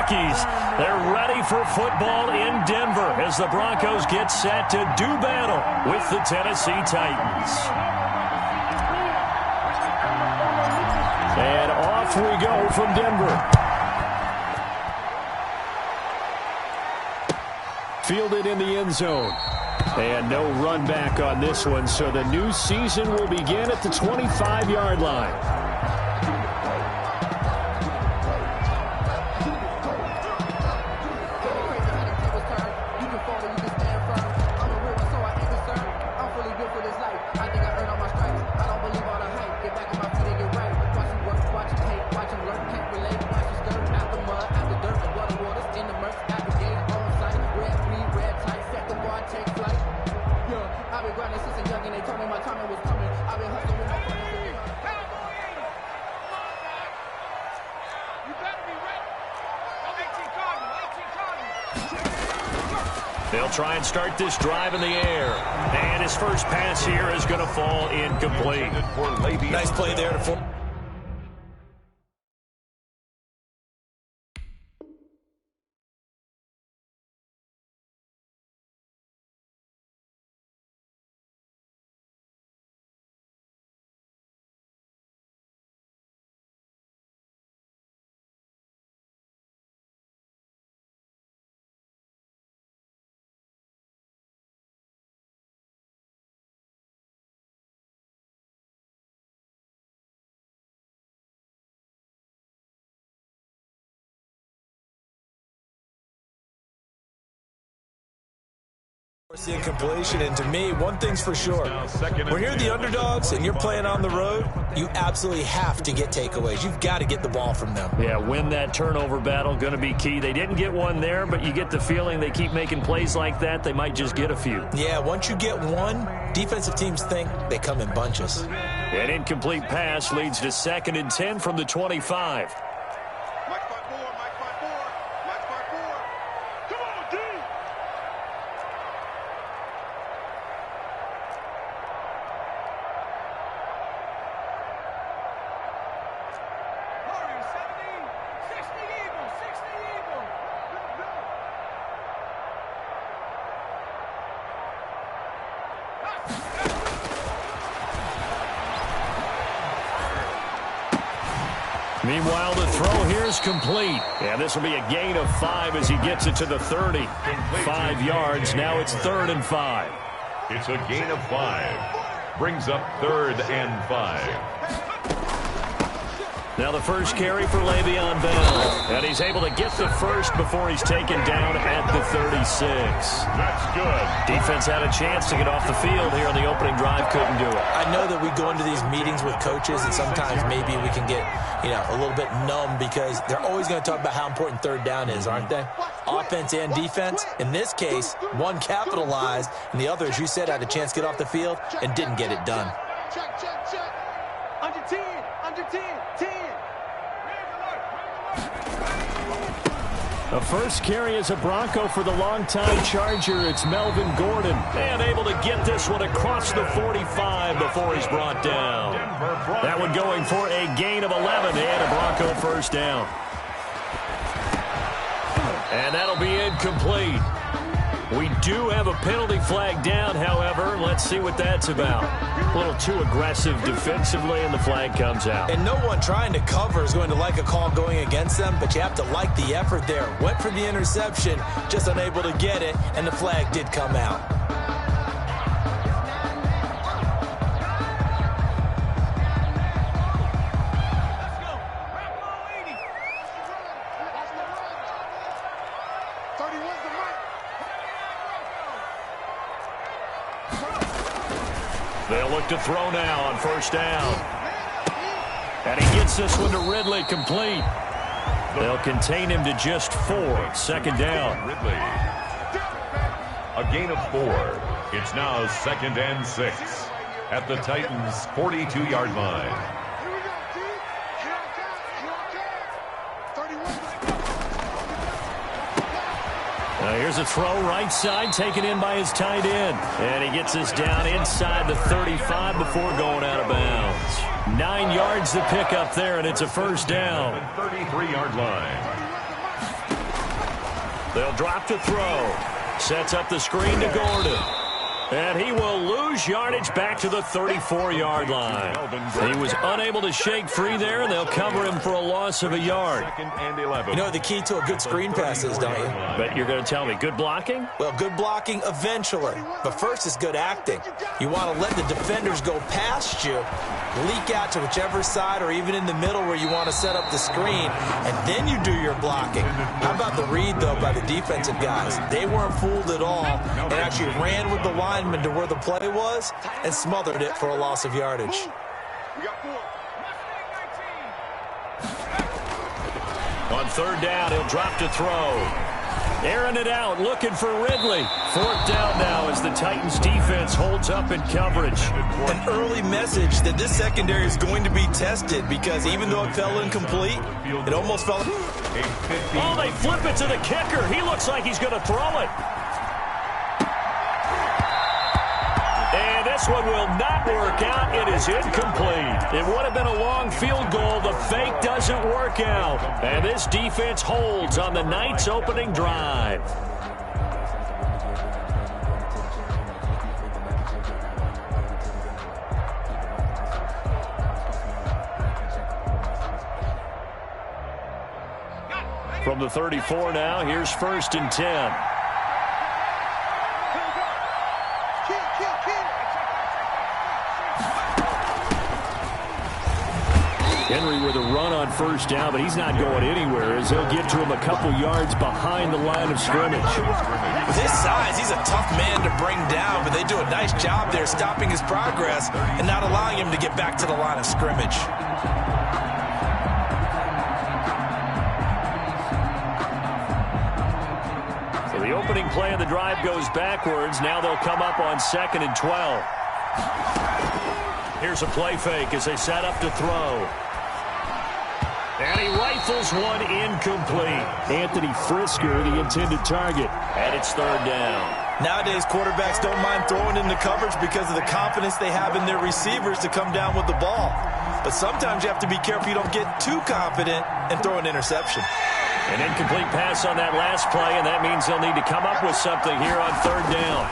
Rockies. They're ready for football in Denver as the Broncos get set to do battle with the Tennessee Titans. And off we go from Denver. Fielded in the end zone. And no run back on this one, so the new season will begin at the 25-yard line. They'll try and start this drive in the air. And his first pass here is going to fall incomplete. Nice play there to the incompletion, and to me, one thing's for sure. When you're the underdogs and you're playing on the road, you absolutely have to get takeaways. You've got to get the ball from them. Yeah, win that turnover battle, going to be key. They didn't get one there, but you get the feeling they keep making plays like that, they might just get a few. Yeah, once you get one, defensive teams think they come in bunches. An incomplete pass leads to 2nd and 10 from the 25. Meanwhile, the throw here is complete. And this will be a gain of 5 as he gets it to the 30. 5 yards. Now it's 3rd and 5. It's a gain of 5. Brings up 3rd and 5. Now the first carry for Le'Veon Bell. And he's able to get the first before he's taken down at the 36. That's good. Defense had a chance to get off the field here on the opening drive. Couldn't do it. I know that we go into these meetings with coaches, and sometimes maybe we can get, a little bit numb because they're always going to talk about how important 3rd down is, aren't they? Offense and defense. In this case, one capitalized, and the other, as you said, had a chance to get off the field and didn't get it done. Check. Under 10. Under 10. 10. The first carry is a Bronco for the longtime Charger. It's Melvin Gordon. And able to get this one across the 45 before he's brought down. That one going for a gain of 11 and a Bronco first down. And that'll be incomplete. We do have a penalty flag down, however. Let's see what that's about. A little too aggressive defensively, and the flag comes out. And no one trying to cover is going to like a call going against them, but you have to like the effort there. Went for the interception, just unable to get it, and the flag did come out. They'll look to throw now on first down. And he gets this one to Ridley complete. They'll contain him to just 4. 2nd down. Ridley. A gain of 4. It's now 2nd and 6 at the Titans' 42-yard line. Here's a throw right side taken in by his tight end. And he gets this down inside the 35 before going out of bounds. 9 yards to pick up there, and it's a first down. 33-yard line. They'll drop to throw. Sets up the screen to Gordon. And he will lose yardage back to the 34-yard line. He was unable to shake free there, and they'll cover him for a loss of a yard. You know the key to a good screen pass is, don't you? But you're going to tell me, good blocking? Well, good blocking eventually. But first is good acting. You want to let the defenders go past you, leak out to whichever side or even in the middle where you want to set up the screen, and then you do your blocking. How about the read, though, by the defensive guys? They weren't fooled at all and actually ran with the lineman to where the play was and smothered it for a loss of yardage. On third down, he'll drop to throw. Airing it out, looking for Ridley. Fourth down now as the Titans defense holds up in coverage. An early message that this secondary is going to be tested because even though it fell incomplete, it almost fell. Oh, they flip it to the kicker. He looks like he's going to throw it. And this one will not work out. It is incomplete. It would have been a long field goal. The fake doesn't work out. And this defense holds on the night's opening drive. From the 34 now, here's 1st and 10. Henry with a run on first down, but he's not going anywhere as they'll get to him a couple yards behind the line of scrimmage. With his size, he's a tough man to bring down, but they do a nice job there stopping his progress and not allowing him to get back to the line of scrimmage. So the opening play of the drive goes backwards. Now they'll come up on 2nd and 12. Here's a play fake as they set up to throw. And he rifles one incomplete. Anthony Frisker, the intended target. And it's 3rd down. Nowadays, quarterbacks don't mind throwing into coverage because of the confidence they have in their receivers to come down with the ball. But sometimes you have to be careful you don't get too confident and throw an interception. An incomplete pass on that last play, and that means they'll need to come up with something here on 3rd down.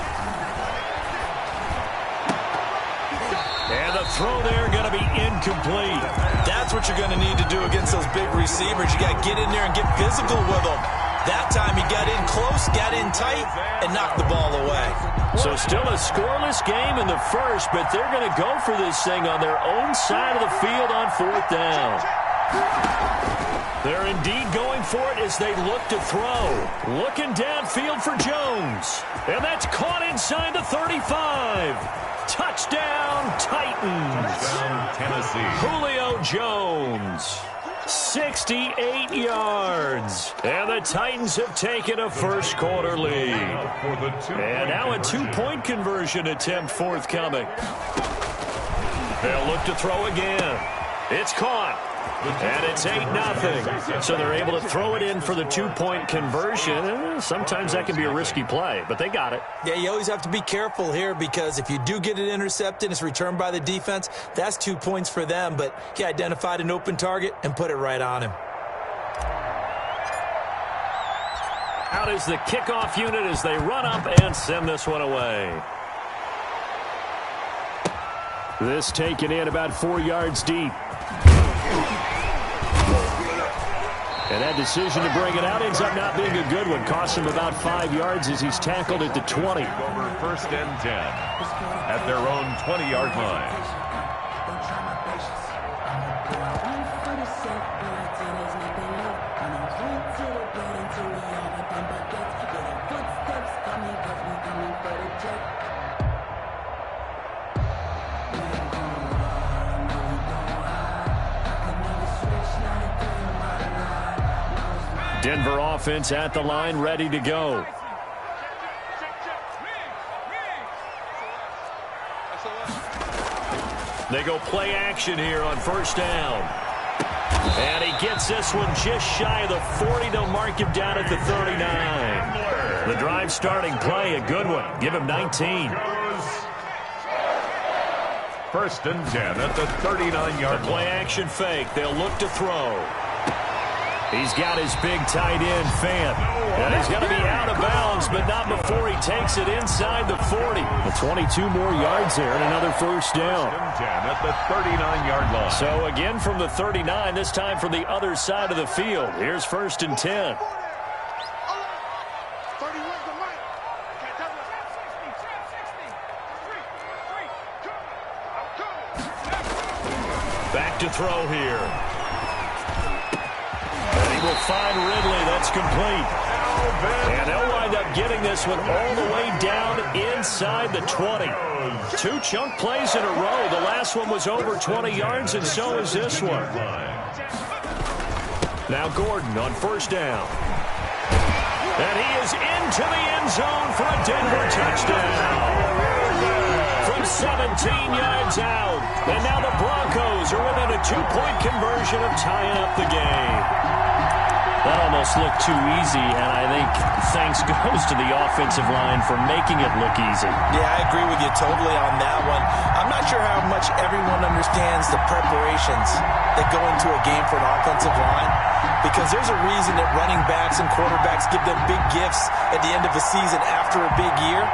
And the throw there going to be incomplete. That's what you're going to need to do against those big receivers. You got to get in there and get physical with them. That time he got in close, got in tight, and knocked the ball away. So still a scoreless game in the first, but they're going to go for this thing on their own side of the field on 4th down. They're indeed going for it as they look to throw. Looking downfield for Jones. And that's caught inside the 35. Touchdown, Titans. Touchdown, Tennessee. Julio Jones. 68 yards. And the Titans have taken a first quarter lead. And now a 2-point conversion attempt forthcoming. They'll look to throw again. It's caught. And it's 8-0. So they're able to throw it in for the 2-point conversion. Sometimes that can be a risky play, but they got it. Yeah, you always have to be careful here because if you do get it intercepted, it's returned by the defense, that's 2 points for them. But he identified an open target and put it right on him. Out is the kickoff unit as they run up and send this one away. This taken in about 4 yards deep. And that decision to bring it out ends up not being a good one. Costs him about 5 yards as he's tackled at the 20. Over 1st and 10 at their own 20-yard line. Denver offense at the line, ready to go. They go play action here on 1st down. And he gets this one just shy of the 40. They'll mark him down at the 39. The drive starting play, a good one. Give him 19. 1st and 10 at the 39-yard line. Play action fake. They'll look to throw. He's got his big tight end, Fant. And he's going to be out of bounds, but not before he takes it inside the 40. 22 more yards there and another first down. 10 at the 39-yard line. So again from the 39, this time from the other side of the field. Here's 1st and 10. Back to throw here. And he will find Ridley. That's complete. And they'll wind up getting this one all the way down inside the 20. 2 chunk plays in a row. The last one was over 20 yards, and so is this one. Now Gordon on 1st down. And he is into the end zone for a Denver touchdown. From 17 yards out. And now the Broncos are within a 2-point conversion of tying up the game. That almost looked too easy, and I think thanks goes to the offensive line for making it look easy. Yeah, I agree with you totally on that one. I'm not sure how much everyone understands the preparations that go into a game for an offensive line, because there's a reason that running backs and quarterbacks give them big gifts at the end of a season after a big year.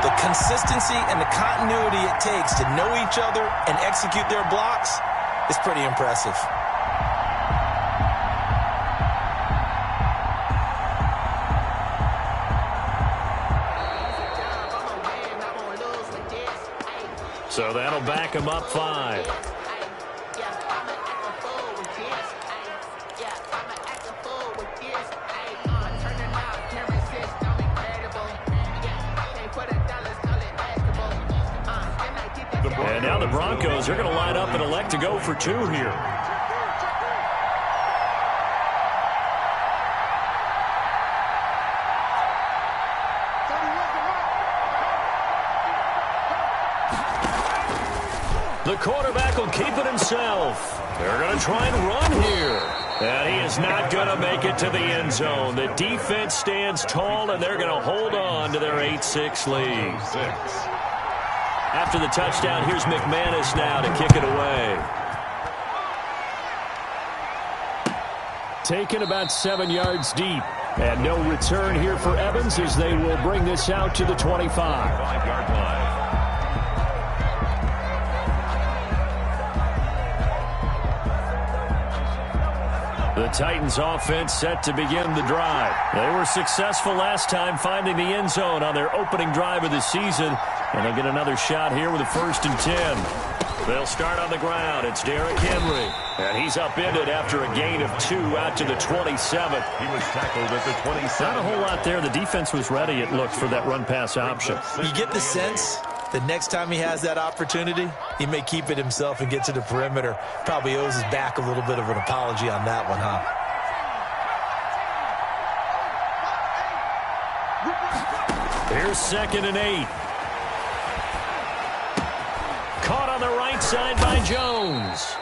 The consistency and the continuity it takes to know each other and execute their blocks is pretty impressive. So that'll back him up 5. And now the Broncos are going to line up and elect to go for 2 here. The quarterback will keep it himself. They're going to try and run here. And he is not going to make it to the end zone. The defense stands tall, and they're going to hold on to their 8-6 lead. After the touchdown, here's McManus now to kick it away. Taken about 7 yards deep. And no return here for Evans as they will bring this out to the 25. 5-yard line. The Titans offense set to begin the drive. They were successful last time finding the end zone on their opening drive of the season. And they'll get another shot here with a 1st and 10. They'll start on the ground. It's Derrick Henry. And he's upended after a gain of 2 out to the 27th. He was tackled at the 27th. Not a whole lot there. The defense was ready, it looked, for that run-pass option. You get the sense that next time he has that opportunity, he may keep it himself and get to the perimeter. Probably owes his back a little bit of an apology on that one, huh? Here's 2nd and 8. Caught on the right side by Jones.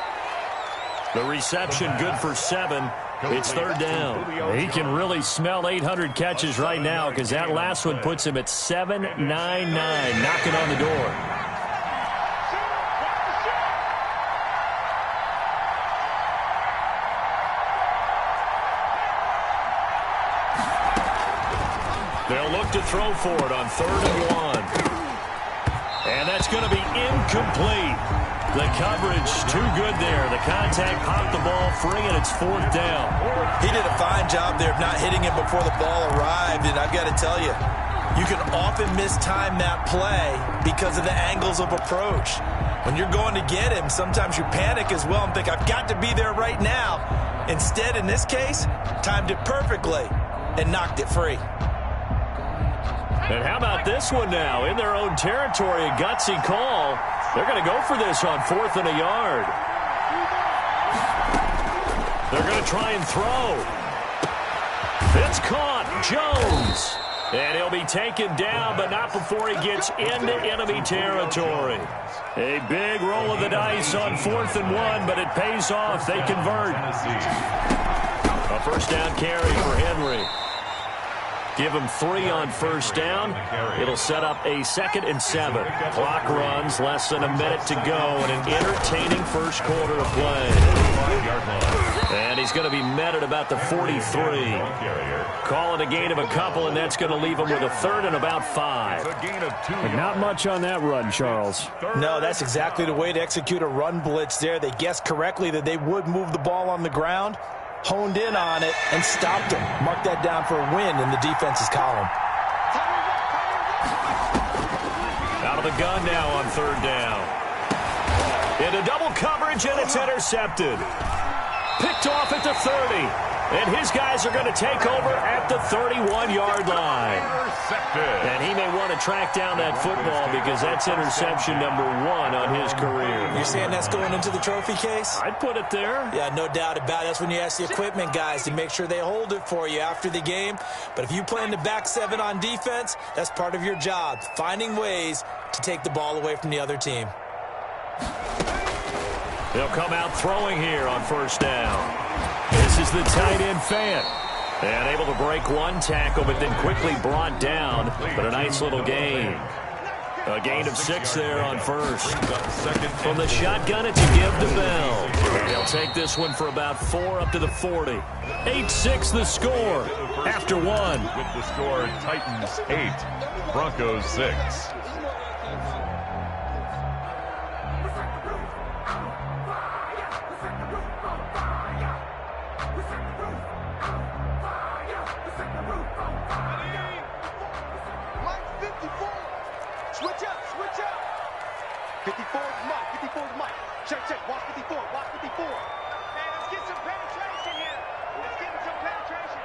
The reception good for 7. It's 3rd down. He can really smell 800 catches right now because that last one puts him at 799, knocking on the door. They'll look to throw for it on 3rd and 1. And that's going to be incomplete. The coverage too good there. The contact popped the ball free, and it's 4th down. He did a fine job there of not hitting him before the ball arrived, and I've got to tell you, you can often mistime that play because of the angles of approach. When you're going to get him, sometimes you panic as well and think, I've got to be there right now. Instead, in this case, timed it perfectly and knocked it free. And how about this one now? In their own territory, a gutsy call. They're going to go for this on 4th and a yard. They're going to try and throw. It's caught. Jones. And he'll be taken down, but not before he gets into enemy territory. A big roll of the dice on 4th and 1, but it pays off. They convert. A 1st down carry for Henry. Give him 3 on 1st down. It'll set up a 2nd and 7. Clock runs, less than a minute to go, and an entertaining first quarter of play. And he's going to be met at about the 43. Call it a gain of a couple, and that's going to leave him with a third and about 5. But not much on that run, Charles. No, that's exactly the way to execute a run blitz there. They guessed correctly that they would move the ball on the ground, honed in on it, and stopped him. Mark that down for a win in the defense's column. Out of the gun now on third down. Into double coverage, and it's intercepted. Picked off at the 30. And his guys are going to take over at the 31-yard line. And he may want to track down that football because that's interception number 1 on his career. You're saying that's going into the trophy case? I'd put it there. Yeah, no doubt about it. That's when you ask the equipment guys to make sure they hold it for you after the game. But if you play in the back 7 on defense, that's part of your job, finding ways to take the ball away from the other team. They'll come out throwing here on first down. This is the tight end Fant. And able to break one tackle, but then quickly brought down. But a nice little gain. A gain of 6 there on first. From the shotgun, it's a give to Bell. And he'll take this one for about 4 up to the 40. 8-6 the score after 1. With the score, Titans 8, Broncos 6. Switch up, switch up. 54 is Mike, 54 is Mike. Check, watch 54, watch 54. Hey, let's get some penetration here. Let's get some penetration.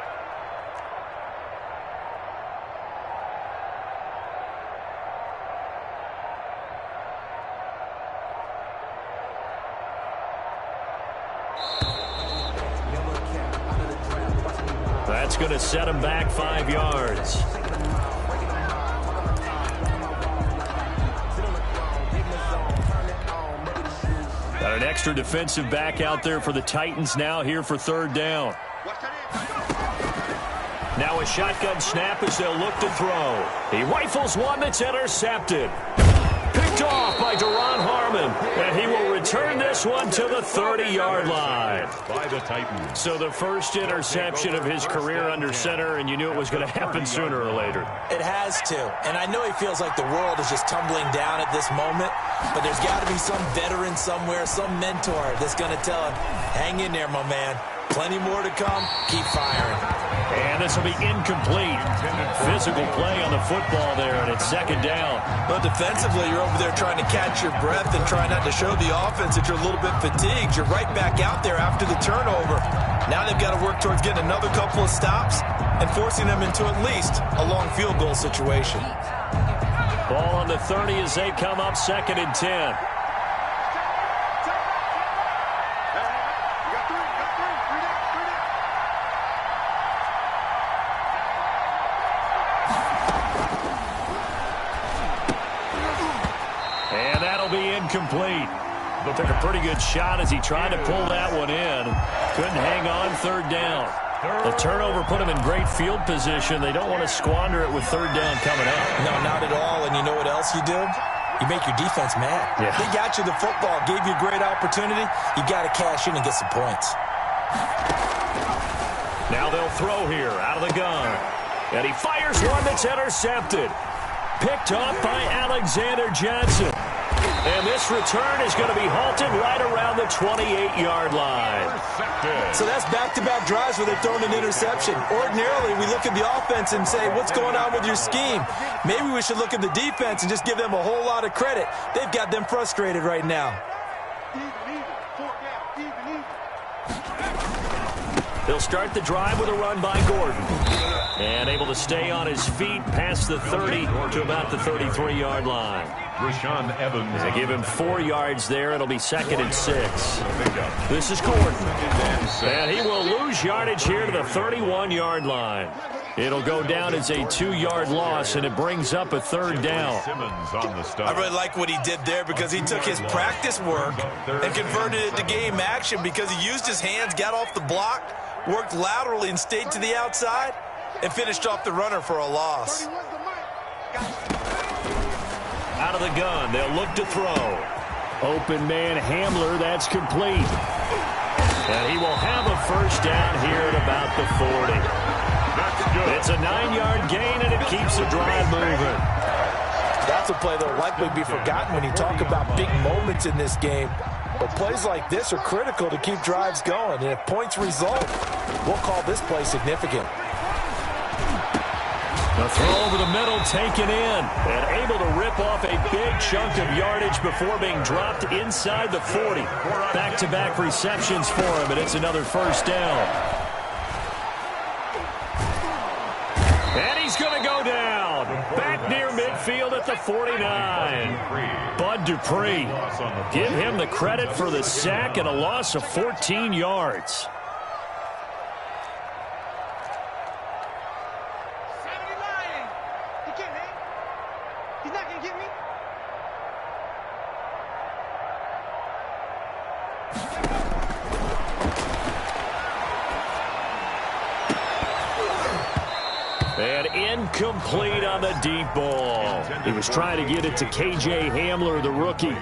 That's going to set him back 5 yards. Got an extra defensive back out there for the Titans now here for third down. Now a shotgun snap as they'll look to throw. He rifles one that's intercepted. Picked off by Duron Harmon. And he will return this one to the 30-yard line. By the Titans. So the first interception of his career under center, and you knew it was going to happen sooner or later. It has to. And I know he feels like the world is just tumbling down at this moment, but there's got to be some veteran somewhere, some mentor that's going to tell him, hang in there, my man. Plenty more to come. Keep firing. And this will be incomplete. Physical play on the football there, and it's second down. But defensively, you're over there trying to catch your breath and try not to show the offense that you're a little bit fatigued. You're right back out there after the turnover. Now they've got to work towards getting another couple of stops and forcing them into at least a long field goal situation. Ball on the 30 as they come up second and 10. Incomplete. Took a pretty good shot as he tried to pull that one in. Couldn't hang on third down. The turnover put him in great field position. They don't want to squander it with third down coming up. No, not at all. And you know what else you did? You make your defense mad. Yeah. They got you the football, gave you a great opportunity. You got to cash in and get some points. Now they'll throw here out of the gun. And he fires one that's intercepted. Picked off by Alexander Johnson. And this return is going to be halted right around the 28-yard line. So that's back-to-back drives where they're throwing an interception. Ordinarily, we look at the offense and say, what's going on with your scheme? Maybe we should look at the defense and just give them a whole lot of credit. They've got them frustrated right now. They'll start the drive with a run by Gordon. And able to stay on his feet past the 30 to about the 33-yard line. Rashaan Evans. They give him 4 yards there. It'll be second and 6. This is Gordon. And he will lose yardage here to the 31-yard line. It'll go down as a 2-yard loss, and it brings up a third down. I really like what he did there because he took his practice work and converted it to game action because he used his hands, got off the block, worked laterally and stayed to the outside, and finished off the runner for a loss. Out of the gun, they'll look to throw. Open man Hamler, that's complete. And he will have a first down here at about the 40. It's a 9-yard gain, and it keeps the drive moving. That's a play that will likely be forgotten when you talk about big moments in this game. But plays like this are critical to keep drives going. And if points result, we'll call this play significant. The throw over the middle taken in and able to rip off a big chunk of yardage before being dropped inside the 40. Back-to-back receptions for him, and it's another first down. And he's going to go down. Back near midfield at the 49. Bud Dupree. Give him the credit for the sack and a loss of 14 yards. And incomplete on the deep ball. He was trying to get it to K.J. Hamler, the rookie.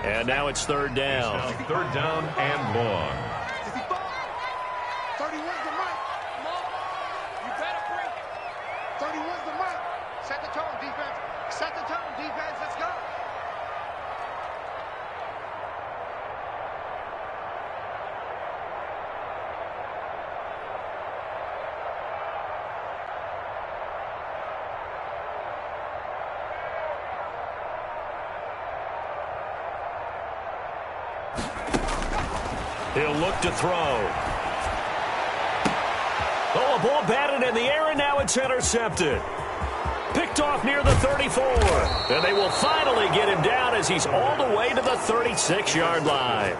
And now it's third down. Third down and long. 31's the mic. You better bring it. 31's the mic. Set the tone, defense. Set the tone, defense. Let's go. He'll look to throw. Oh, a ball batted in the air, and now it's intercepted. Picked off near the 34. And they will finally get him down as he's all the way to the 36-yard line.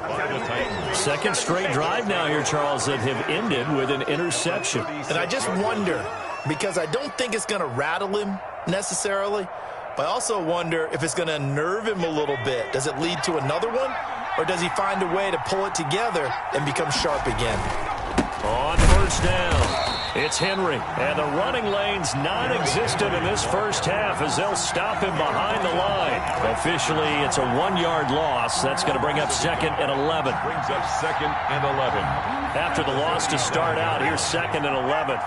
Second straight drive now here, Charles, that have ended with an interception. And I just wonder, because I don't think it's going to rattle him necessarily, but I also wonder if it's going to unnerve him a little bit. Does it lead to another one? Or does he find a way to pull it together and become sharp again? On first down, it's Henry. And the running lane's non-existent in this first half as they'll stop him behind the line. Officially, it's a 1-yard loss. That's going to bring up second and 11. Brings up second and 11. After the loss to start out, here's second and 11.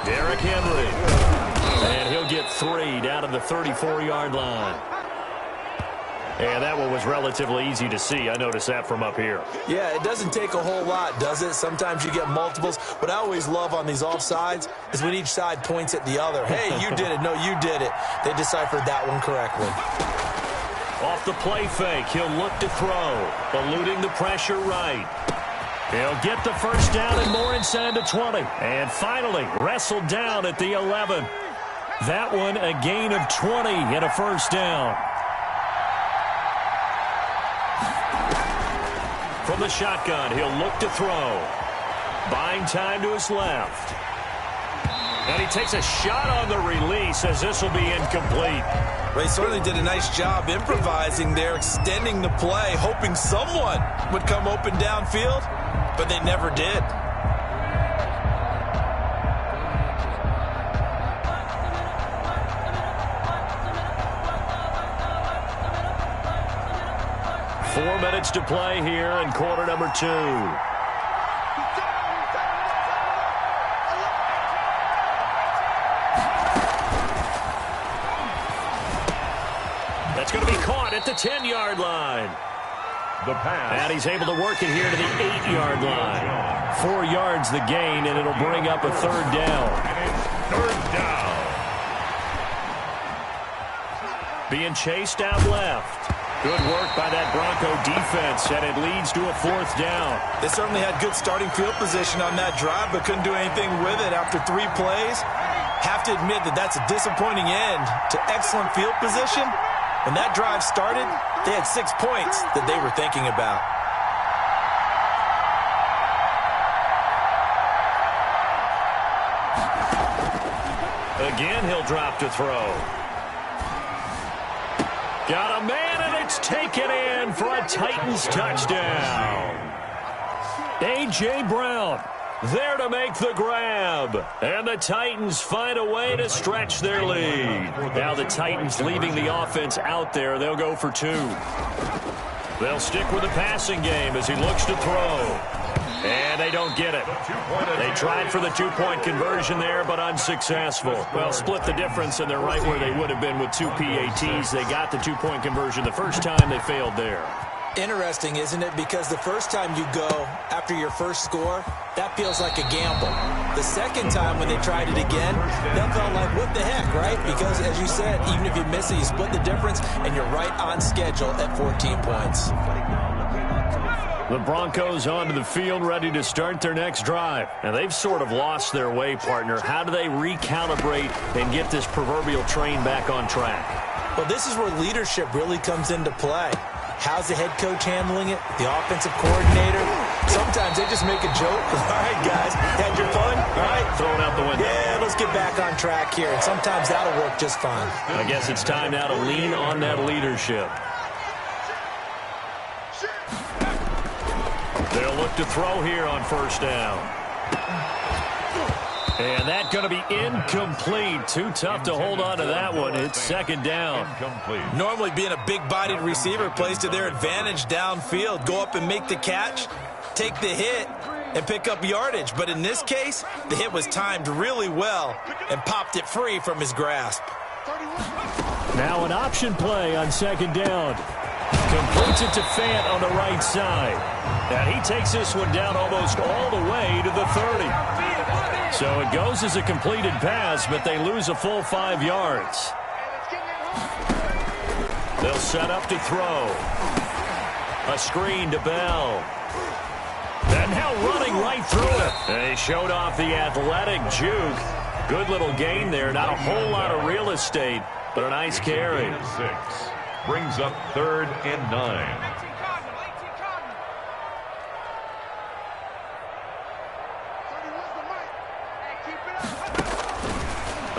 Derrick Henry. And he'll get 3 down to the 34-yard line. And that one was relatively easy to see. I noticed that from up here. Yeah, it doesn't take a whole lot, does it? Sometimes you get multiples. What I always love on these offsides is when each side points at the other. Hey, you did it. No, you did it. They deciphered that one correctly. Off the play fake, he'll look to throw. Eluding the pressure right. He'll get the first down and more inside the 20. And finally, wrestled down at the 11. That one a gain of 20 and a first down. From the shotgun, he'll look to throw. Buying time to his left. And he takes a shot on the release as this will be incomplete. They certainly did a nice job improvising there, extending the play, hoping someone would come open downfield, but they never did. Four minutes to play here in quarter number 2. That's going to be caught at the 10-yard line. The pass. And he's able to work it here to the 8-yard line. 4 yards the gain, and it'll bring up a third down. And it's third down. Being chased out left. Good work by that Bronco defense, and it leads to a fourth down. They certainly had good starting field position on that drive, but couldn't do anything with it after 3 plays. Have to admit that that's a disappointing end to excellent field position. When that drive started, they had 6 points that they were thinking about. Again, he'll drop to throw. Got a man, and it's taken in for a Titans touchdown. A.J. Brown There to make the grab. And the Titans find a way to stretch their lead. Now the Titans leaving the offense out there. They'll go for 2. They'll stick with the passing game as he looks to throw. And they don't get it. They tried for the 2-point conversion there, but unsuccessful. Well, split the difference, and they're right where they would have been with 2 PATs. They got the 2-point conversion the first time. They failed there. Interesting, isn't it? Because the first time you go after your first score, that feels like a gamble. The second time when they tried it again, that felt like, what the heck, right? Because, as you said, even if you miss it, you split the difference, and you're right on schedule at 14 points. The Broncos onto the field, ready to start their next drive. And they've sort of lost their way, partner. How do they recalibrate and get this proverbial train back on track? Well, this is where leadership really comes into play. How's the head coach handling it? The offensive coordinator? Sometimes they just make a joke. All right, guys, had your fun? All right. Throwing out the window. Yeah, let's get back on track here. And sometimes that'll work just fine. I guess it's time now to lean on that leadership. They'll look to throw here on first down. And that's going to be incomplete. Too tough to hold on to that one. It's second down. Normally being a big-bodied receiver plays to their advantage downfield. Go up and make the catch, take the hit, and pick up yardage. But in this case, the hit was timed really well and popped it free from his grasp. Now an option play on second down. Completes it to Fant on the right side. And he takes this one down almost all the way to the 30. So it goes as a completed pass, but they lose a full 5 yards. They'll set up to throw. A screen to Bell. And now running right through it. And he showed off the athletic juke. Good little gain there. Not a whole lot of real estate, but a nice carry. 6 brings up 3rd and 9.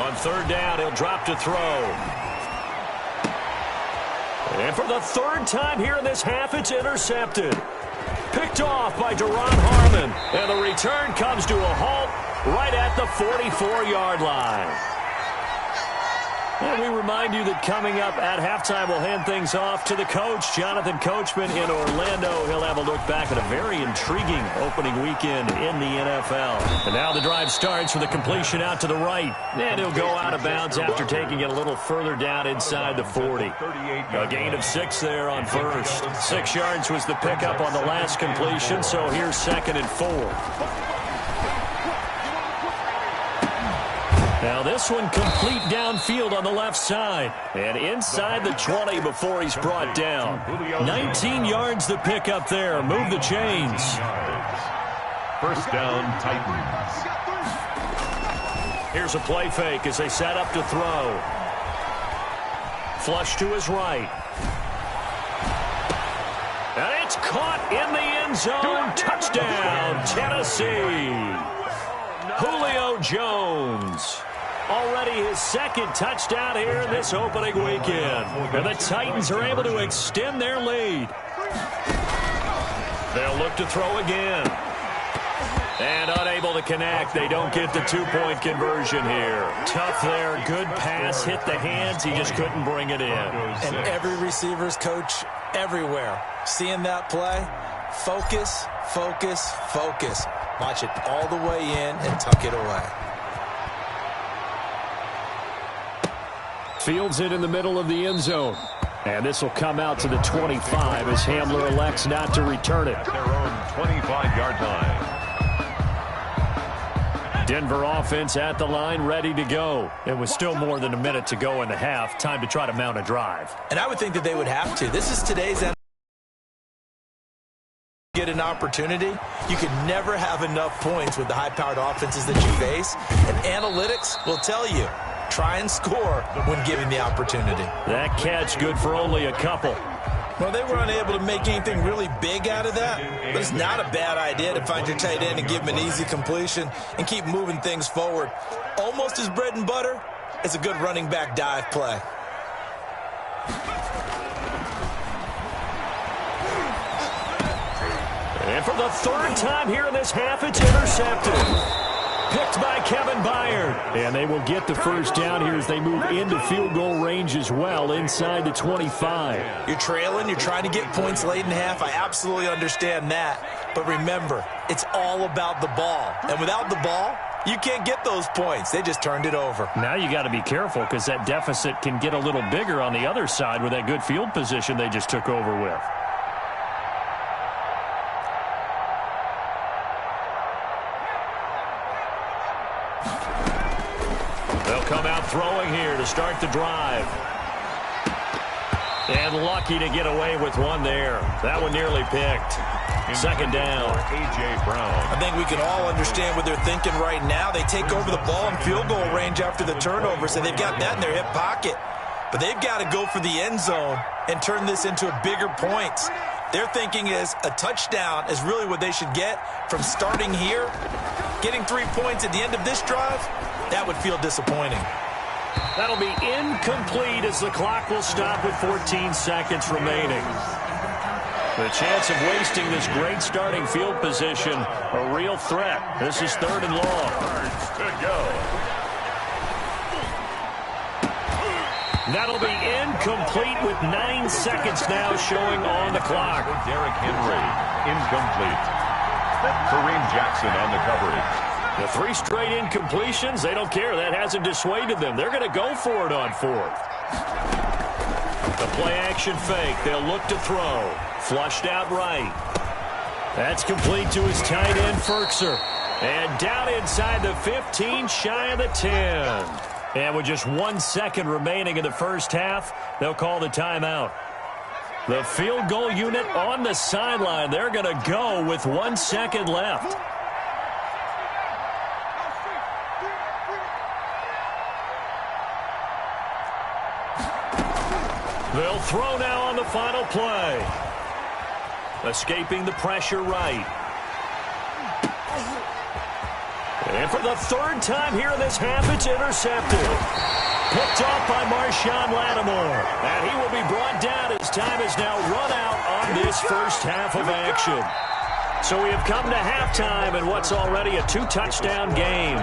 On 3rd down, he'll drop to throw. And for the 3rd time here in this half, it's intercepted. Picked off by Duron Harmon. And the return comes to a halt right at the 44-yard line. And we remind you that coming up at halftime, we'll hand things off to the coach, Jonathan Coachman in Orlando. He'll have a look back at a very intriguing opening weekend in the NFL. And now the drive starts with a completion out to the right. And he'll go out of bounds after taking it a little further down inside the 40. A gain of 6 there on first. 6 yards was the pickup on the last completion, so here's 2nd and 4. Now this one complete downfield on the left side. And inside the 20 before he's brought down. 19 yards the pickup there. Move the chains. First down, Titans. Here's a play fake as they set up to throw. Flush to his right. And it's caught in the end zone. Touchdown, Tennessee. Julio Jones. Already his 2nd touchdown here in this opening weekend. And the Titans are able to extend their lead. They'll look to throw again. And unable to connect. They don't get the 2-point conversion here. Tough there. Good pass. Hit the hands. He just couldn't bring it in. And every receiver's coach everywhere. Seeing that play, focus, focus, focus. Watch it all the way in and tuck it away. Fields it in the middle of the end zone. And this will come out to the 25 as Hamler elects not to return it. Their own 25-yard line. Denver offense at the line, ready to go. It was still more than a minute to go in the half. Time to try to mount a drive. And I would think that they would have to. This is today's NFL. Get an opportunity, you can never have enough points with the high-powered offenses that you face. And analytics will tell you, try and score when given the opportunity. That catch good for only a couple. Well, they were unable to make anything really big out of that, but it's not a bad idea to find your tight end and give him an easy completion and keep moving things forward. Almost as bread and butter as a good running back dive play. And for the third time here in this half, it's intercepted. Picked by Kevin Byard. And they will get the first down here as they move into field goal range as well, inside the 25. You're trailing. You're trying to get points late in half. I absolutely understand that. But remember, it's all about the ball. And without the ball, you can't get those points. They just turned it over. Now you got to be careful because that deficit can get a little bigger on the other side with that good field position they just took over with. They'll come out throwing here to start the drive. And lucky to get away with one there. That one nearly picked. Second down. A.J. Brown. I think we can all understand what they're thinking right now. They take over the ball in field goal range after the turnover, so they've got that in their hip pocket. But they've got to go for the end zone and turn this into bigger points. Their thinking is a touchdown is really what they should get from starting here. Getting 3 points at the end of this drive, that would feel disappointing. That'll be incomplete as the clock will stop with 14 seconds remaining. The chance of wasting this great starting field position, a real threat. This is 3rd and long. To go. That'll be incomplete with 9 seconds now showing on the clock. Derrick Henry, incomplete. Kareem Jackson on the coverage. The 3 straight incompletions, they don't care. That hasn't dissuaded them. They're going to go for it on 4th. The play-action fake. They'll look to throw. Flushed out right. That's complete to his tight end, Firkser. And down inside the 15, shy of the 10. And with just 1 second remaining in the first half, they'll call the timeout. The field goal unit on the sideline. They're going to go with 1 second left. They'll throw now on the final play. Escaping the pressure right. And for the 3rd time here in this half, it's intercepted. Picked off by Marshawn Lattimore. And he will be brought down as time is now run out on this first half of action. So we have come to halftime in what's already a 2-touchdown game.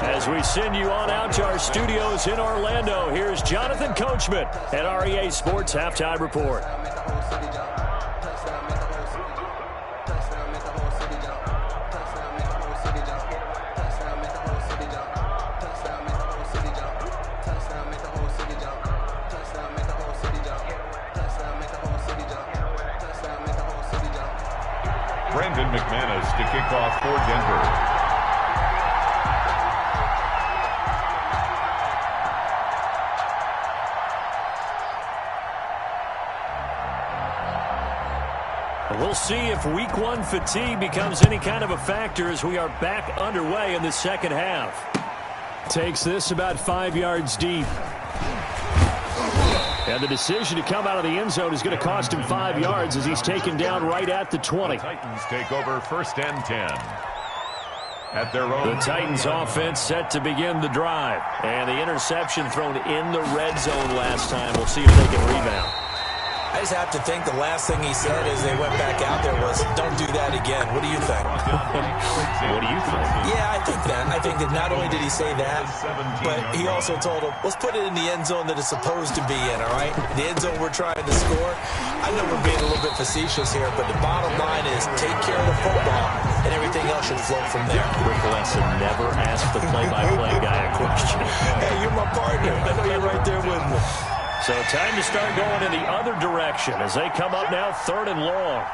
As we send you on out to our studios in Orlando, here's Jonathan Coachman at REA Sports Halftime Report. Brandon McManus to kick off for Denver. We'll see if week 1 fatigue becomes any kind of a factor as we are back underway in the second half. Takes this about 5 yards deep. And the decision to come out of the end zone is going to cost him 5 yards as he's taken down right at the 20. The Titans take over 1st and 10. At their own. The Titans offense set to begin the drive. And the interception thrown in the red zone last time. We'll see if they can rebound. I just have to think the last thing he said as they went back out there was, don't do that again. What do you think? What do you think? Yeah, I think that. I think that not only did he say that, but he also told him, let's put it in the end zone that it's supposed to be in, all right? The end zone we're trying to score. I know we're being a little bit facetious here, but the bottom line is take care of the football, and everything else should flow from there. Quick lesson, never ask the play-by-play guy a question. Hey, you're my partner. I know you're right there with me. So time to start going in the other direction as they come up now 3rd and long.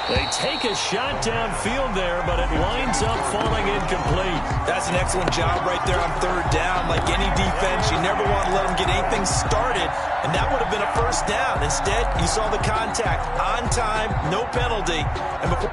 They take a shot downfield there, but it winds up falling incomplete. That's an excellent job right there on 3rd down. Like any defense, you never want to let them get anything started, and that would have been a 1st down. Instead, you saw the contact on time, no penalty, and before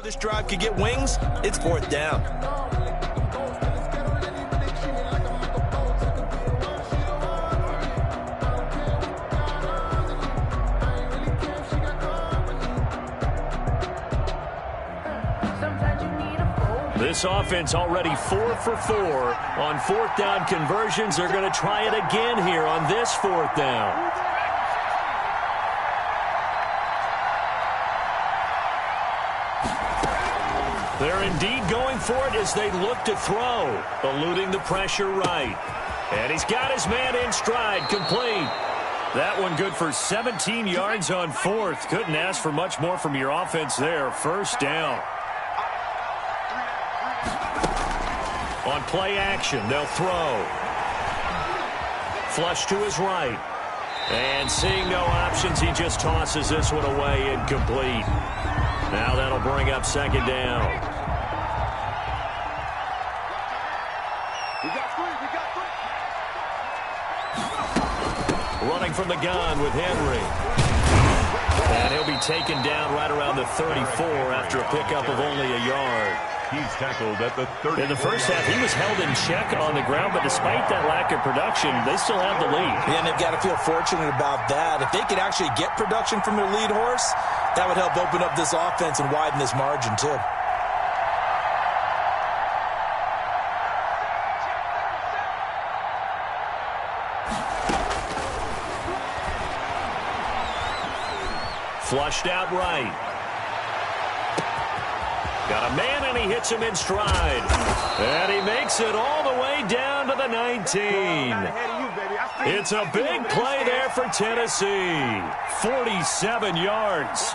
This drive could get wings. It's 4th down. This offense already 4 for 4 on 4th down conversions. They're going to try it again here on this 4th down. They're indeed going for it as they look to throw, eluding the pressure right. And he's got his man in stride, complete. That one good for 17 yards on 4th. Couldn't ask for much more from your offense there. 1st down. On play action, they'll throw. Flush to his right. And seeing no options, he just tosses this one away, incomplete. Now that'll bring up 2nd down. We got 3. Running from the gun with Henry. And he'll be taken down right around the 34 after a pickup of only a yard. He's tackled at the 30. In the first half, he was held in check on the ground, but despite that lack of production, they still have the lead. Yeah, and they've got to feel fortunate about that. If they could actually get production from their lead horse, that would help open up this offense and widen this margin, too. Flushed out right. Got a man, and he hits him in stride. And he makes it all the way down to the 19. It's a big play there for Tennessee. 47 yards.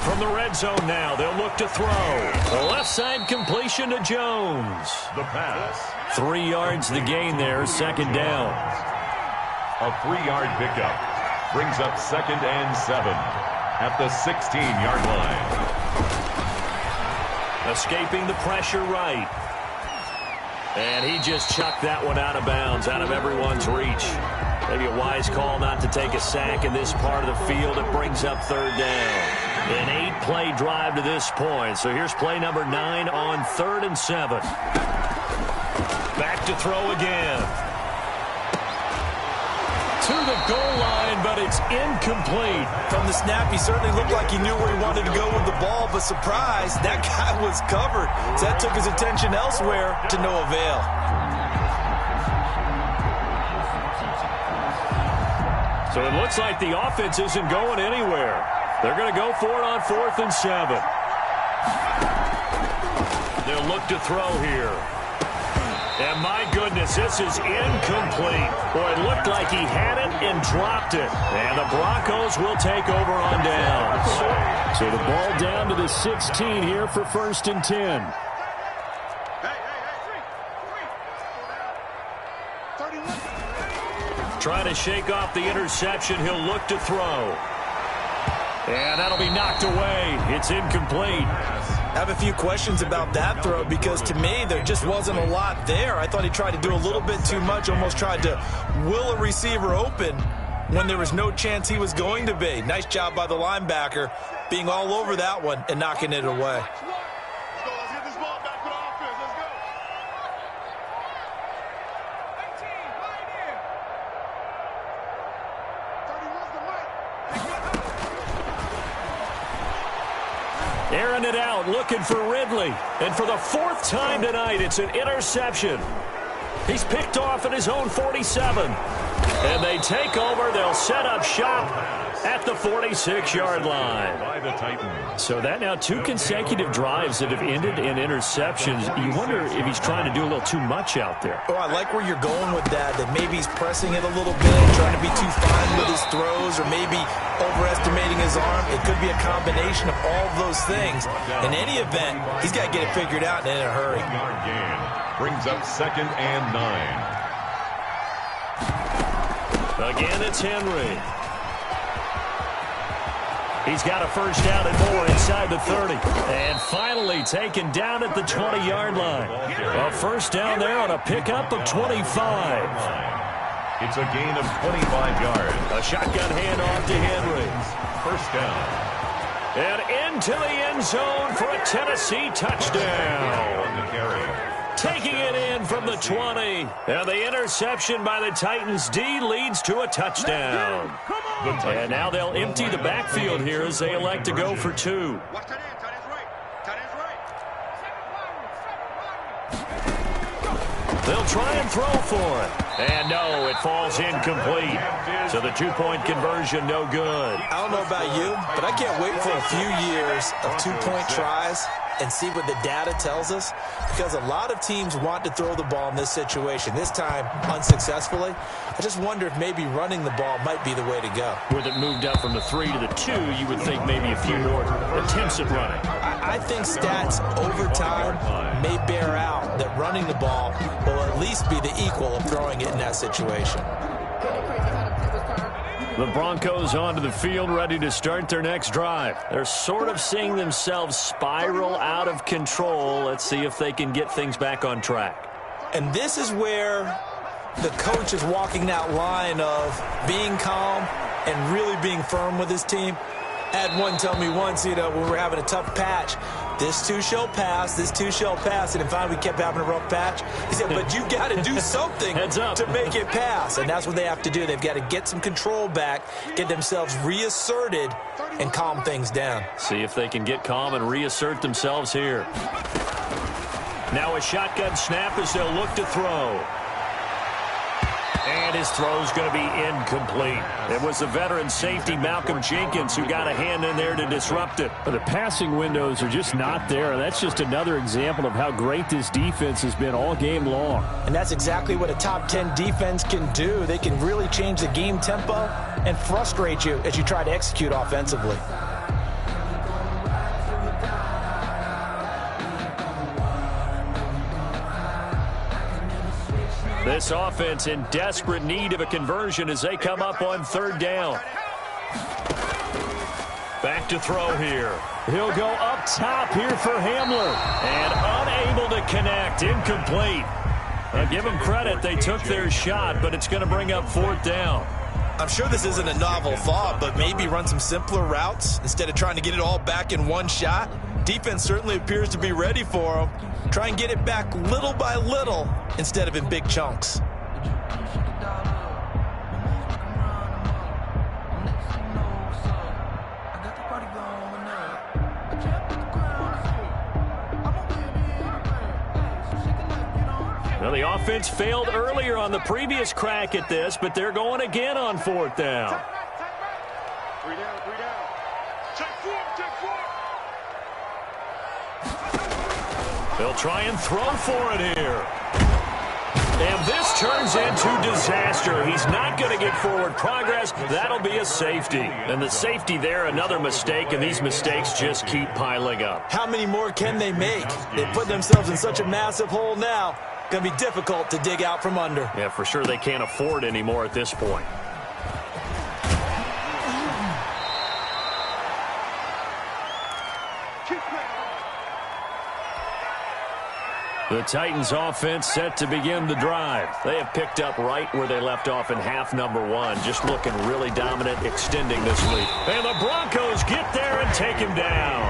From the red zone now, they'll look to throw. The left side completion to Jones. The pass. 3 yards the gain there, 2nd down. A 3-yard pickup brings up 2nd and 7 at the 16-yard line. Escaping the pressure right. And he just chucked that one out of bounds, out of everyone's reach. Maybe a wise call not to take a sack in this part of the field. It brings up 3rd down. An 8-play drive to this point. So here's play number 9 on 3rd and 7. Back to throw again. To the goal line, but it's incomplete. From the snap, he certainly looked like he knew where he wanted to go with the ball, but surprise, that guy was covered. So that took his attention elsewhere to no avail. So it looks like the offense isn't going anywhere. They're going to go for it on 4th and 7. They'll look to throw here. And my goodness, this is incomplete. Boy, it looked like he had it and dropped it. And the Broncos will take over on downs. So the ball down to the 16 here for 1st and 10. Trying to shake off the interception. He'll look to throw. And that'll be knocked away. It's incomplete. I have a few questions about that throw because to me there just wasn't a lot there. I thought he tried to do a little bit too much, almost tried to will a receiver open when there was no chance he was going to be. Nice job by the linebacker being all over that one and knocking it away. Let's get this ball back to the offense. Let's go. Airing it out, looking for Ridley. And for the 4th time tonight, it's an interception. He's picked off at his own 47. And they take over. They'll set up shop at the 46-yard line. By the Titans. So that now 2 consecutive drives that have ended in interceptions. You wonder if he's trying to do a little too much out there. Oh, I like where you're going with that maybe he's pressing it a little bit, trying to be too fine with his throws, or maybe overestimating his arm. It could be a combination of all of those things. In any event, he's got to get it figured out and in a hurry. Yard gain brings up 2nd and 9. Again, it's Henry. He's got a first down and more inside the 30. And finally taken down at the 20-yard line. A first down there on a pickup of 25. It's a gain of 25 yards. A shotgun handoff to Henry. First down. And into the end zone for a Tennessee touchdown. Taking it in from the 20. And the interception by the Titans D leads to a touchdown. And now they'll empty the backfield here as they elect to go for 2. Watch tight end. Tight end's right. Tight end's right. They'll try and throw for it. And no, it falls incomplete. So the 2-point conversion, no good. I don't know about you, but I can't wait for a few years of 2-point tries and see what the data tells us, because a lot of teams want to throw the ball in this situation, this time unsuccessfully. I just wonder if maybe running the ball might be the way to go. With it moved up from the 3 to the 2, you would think maybe a few more attempts at running. I think stats over time may bear out that running the ball will at least be the equal of throwing it in that situation. The Broncos onto the field, ready to start their next drive. They're sort of seeing themselves spiral out of control. Let's see if they can get things back on track. And this is where the coach is walking that line of being calm and really being firm with his team. I had one tell me once, when we were having a tough patch, this too shall pass, this too shall pass. And finally we kept having a rough patch. He said, but you got to do something to make it pass. And that's what they have to do. They've got to get some control back, get themselves reasserted, and calm things down. See if they can get calm and reassert themselves here. Now a shotgun snap as they'll look to throw. And his throw's going to be incomplete. It was the veteran safety Malcolm Jenkins who got a hand in there to disrupt it. But the passing windows are just not there. That's just another example of how great this defense has been all game long. And that's exactly what a top 10 defense can do. They can really change the game tempo and frustrate you as you try to execute offensively. This offense in desperate need of a conversion as they come up on 3rd down. Back to throw here. He'll go up top here for Hamler. And unable to connect. Incomplete. I'll give them credit. They took their shot, but it's going to bring up 4th down. I'm sure this isn't a novel thought, but maybe run some simpler routes instead of trying to get it all back in one shot. Defense certainly appears to be ready for them. Try and get it back little by little instead of in big chunks. Well, the offense failed earlier on the previous crack at this, but they're going again on 4th down. 3 down. Check 4. They'll try and throw for it here. And this turns into disaster. He's not going to get forward progress. That'll be a safety. And the safety there, another mistake, and these mistakes just keep piling up. How many more can they make? They put themselves in such a massive hole now. Going to be difficult to dig out from under. Yeah, for sure they can't afford anymore at this point. The Titans offense set to begin the drive. They have picked up right where they left off in half number 1. Just looking really dominant, extending this lead. And the Broncos get there and take him down.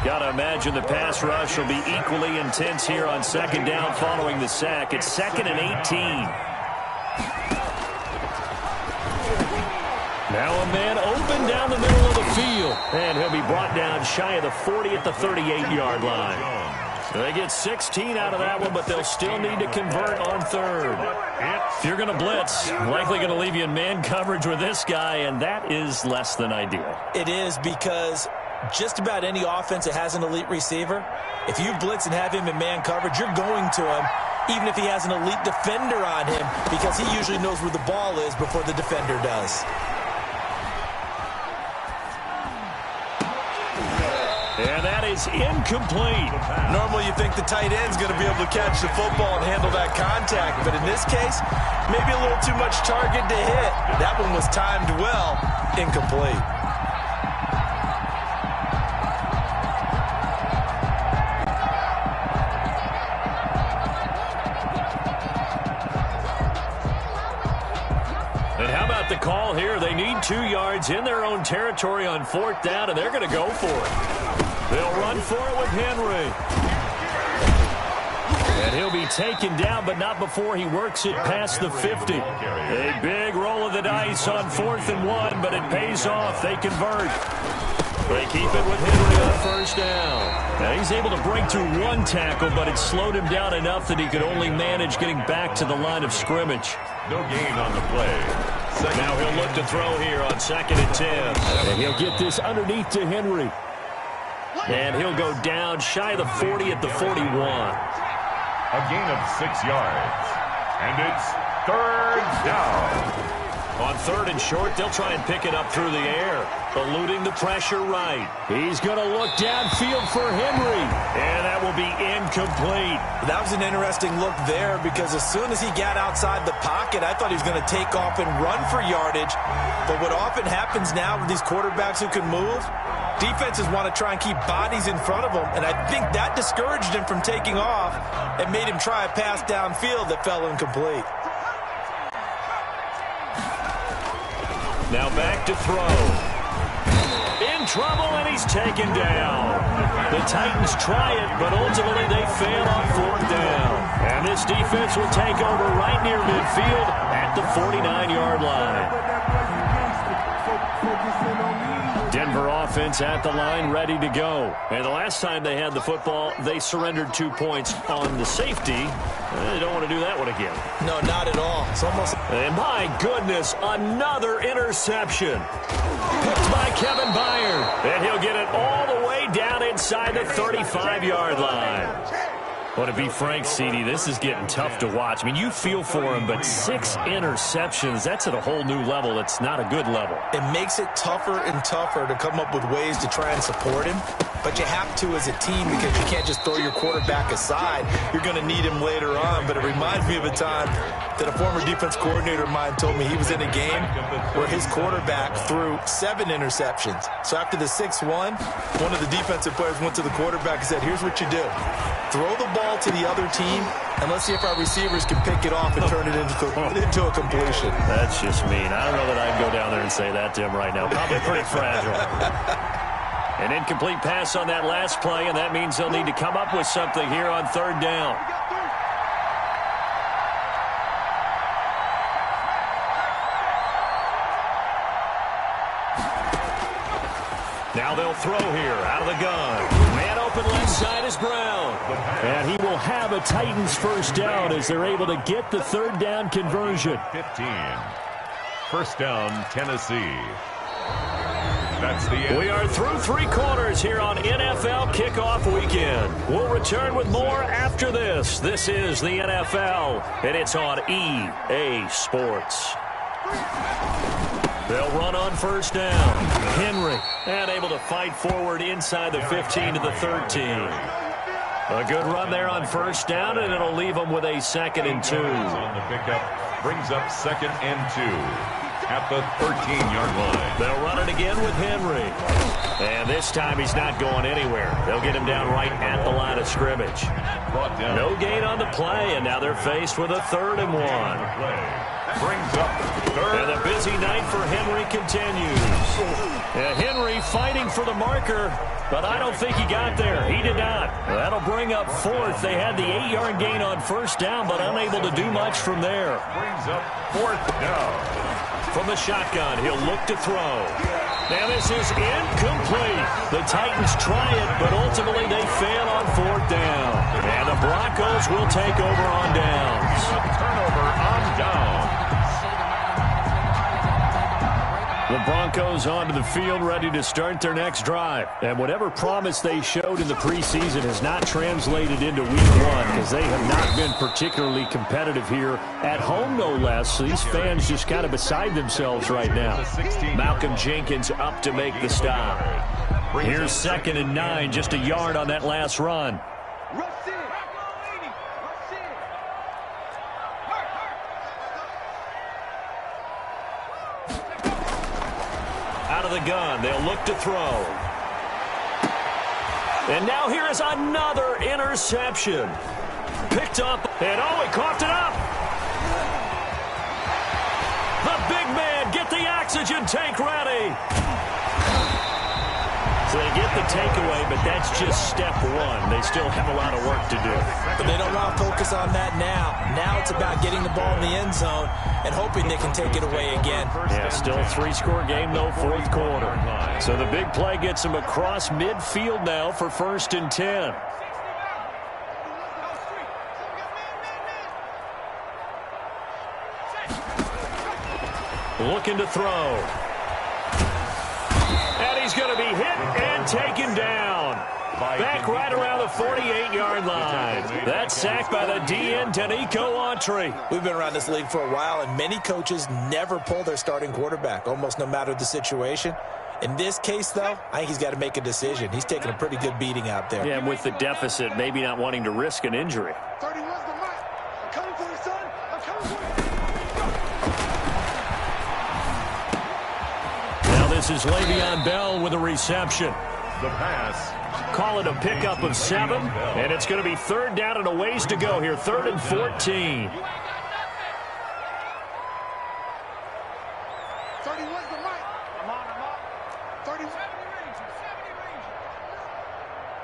Got to imagine the pass rush will be equally intense here on 2nd down following the sack. It's 2nd and 18. Now a man open down the middle of the field. And he'll be brought down shy of the 40 at the 38-yard line. They get 16 out of that one, but they'll still need to convert on 3rd. If you're going to blitz, likely going to leave you in man coverage with this guy, and that is less than ideal. It is, because just about any offense that has an elite receiver, if you blitz and have him in man coverage, you're going to him, even if he has an elite defender on him, because he usually knows where the ball is before the defender does. And that is incomplete. Normally you think the tight end's going to be able to catch the football and handle that contact, but in this case, maybe a little too much target to hit. That one was timed well. Incomplete. the call here. They need 2 yards in their own territory on 4th down, and they're going to go for it. They'll run for it with Henry. And he'll be taken down, but not before he works it past the 50. A big roll of the dice on 4th and 1, but it pays off. They convert. They keep it with Henry on 1st down. Now he's able to break through 1 tackle, but it slowed him down enough that he could only manage getting back to the line of scrimmage. No gain on the play. Now he'll look to throw here on 2nd and 10. And he'll get this underneath to Henry. And he'll go down shy of the 40 at the 41. A gain of 6 yards. And it's 3rd down. On 3rd and short, they'll try and pick it up through the air, eluding the pressure right. He's going to look downfield for Henry, and that will be incomplete. That was an interesting look there because as soon as he got outside the pocket, I thought he was going to take off and run for yardage. But what often happens now with these quarterbacks who can move, defenses want to try and keep bodies in front of them, and I think that discouraged him from taking off and made him try a pass downfield that fell incomplete. Now back to throw. In trouble, and he's taken down. The Titans try it, but ultimately they fail on 4th down. And this defense will take over right near midfield at the 49-yard line. Denver offense at the line, ready to go. And the last time they had the football, they surrendered 2 points on the safety. They don't want to do that one again. No, not at all. It's almost... And my goodness, another interception. Picked by Kevin Byard. And he'll get it all the way down inside the 35-yard line. Well, to be frank, CD, this is getting tough to watch. I mean, you feel for him, but 6 interceptions, that's at a whole new level. It's not a good level. It makes it tougher and tougher to come up with ways to try and support him. But you have to as a team because you can't just throw your quarterback aside. You're going to need him later on. But it reminds me of a time that a former defense coordinator of mine told me he was in a game where his quarterback threw 7 interceptions. So after the 6th one of the defensive players went to the quarterback and said, here's what you do. Throw the ball to the other team, and let's see if our receivers can pick it off and turn it into a completion. That's just mean. I don't know that I'd go down there and say that to him right now. Probably pretty fragile. An incomplete pass on that last play, and that means they'll need to come up with something here on 3rd down. Now they'll throw here out of the gun. Man open left side is Brown. And he will have a Titans 1st down as they're able to get the 3rd down conversion. 15. 1st down, Tennessee. That's the end. We are through 3 quarters here on NFL Kickoff Weekend. We'll return with more after this. This is the NFL, and it's on EA Sports. They'll run on 1st down. Henry, and able to fight forward inside the 15 to the 13. A good run there on 1st down, and it'll leave them with a 2nd and 2. On the pickup, brings up 2nd and 2. At the 13-yard line. They'll run it again with Henry. And this time he's not going anywhere. They'll get him down right at the line of scrimmage. No gain on the play, and now they're faced with a 3rd and 1. Brings up 3rd. And the busy night for Henry continues. Henry fighting for the marker, but I don't think he got there. He did not. That'll bring up 4th. They had the 8-yard gain on 1st down, but unable to do much from there. Brings up 4th down. From the shotgun, he'll look to throw. Now this is incomplete. The Titans try it, but ultimately they fail on 4th down. And the Broncos will take over on downs. Turnover on downs. The Broncos onto the field, ready to start their next drive. And whatever promise they showed in the preseason has not translated into week 1 because they have not been particularly competitive here at home, no less. So these fans just kind of beside themselves right now. Malcolm Jenkins up to make the stop. Here's 2nd and 9, just a yard on that last run. Out of the gun, they'll look to throw. And now here is another interception. Picked up, and he coughed it up. The big man gets and take ready. So they get the takeaway, but that's just step one. They still have a lot of work to do. But they don't want to focus on that now. Now it's about getting the ball in the end zone and hoping they can take it away again. Yeah, still a 3-score game, though, fourth quarter. So the big play gets them across midfield now for 1st and 10. Looking to throw. And he's going to be hit and taken down. Back right around the 48-yard line. That's sacked by the DN, Denico Autry. We've been around this league for a while, and many coaches never pull their starting quarterback, almost no matter the situation. In this case, though, I think he's got to make a decision. He's taking a pretty good beating out there. Yeah, and with the deficit, maybe not wanting to risk an injury. 31's the mark. I'm coming for you, son. I'm coming for you. Now this is Le'Veon Bell with a reception. The pass. Call it a pickup of 7, and it's going to be 3rd down and a ways to go here. 3rd and 14. 31's the mark. I'm on. 31.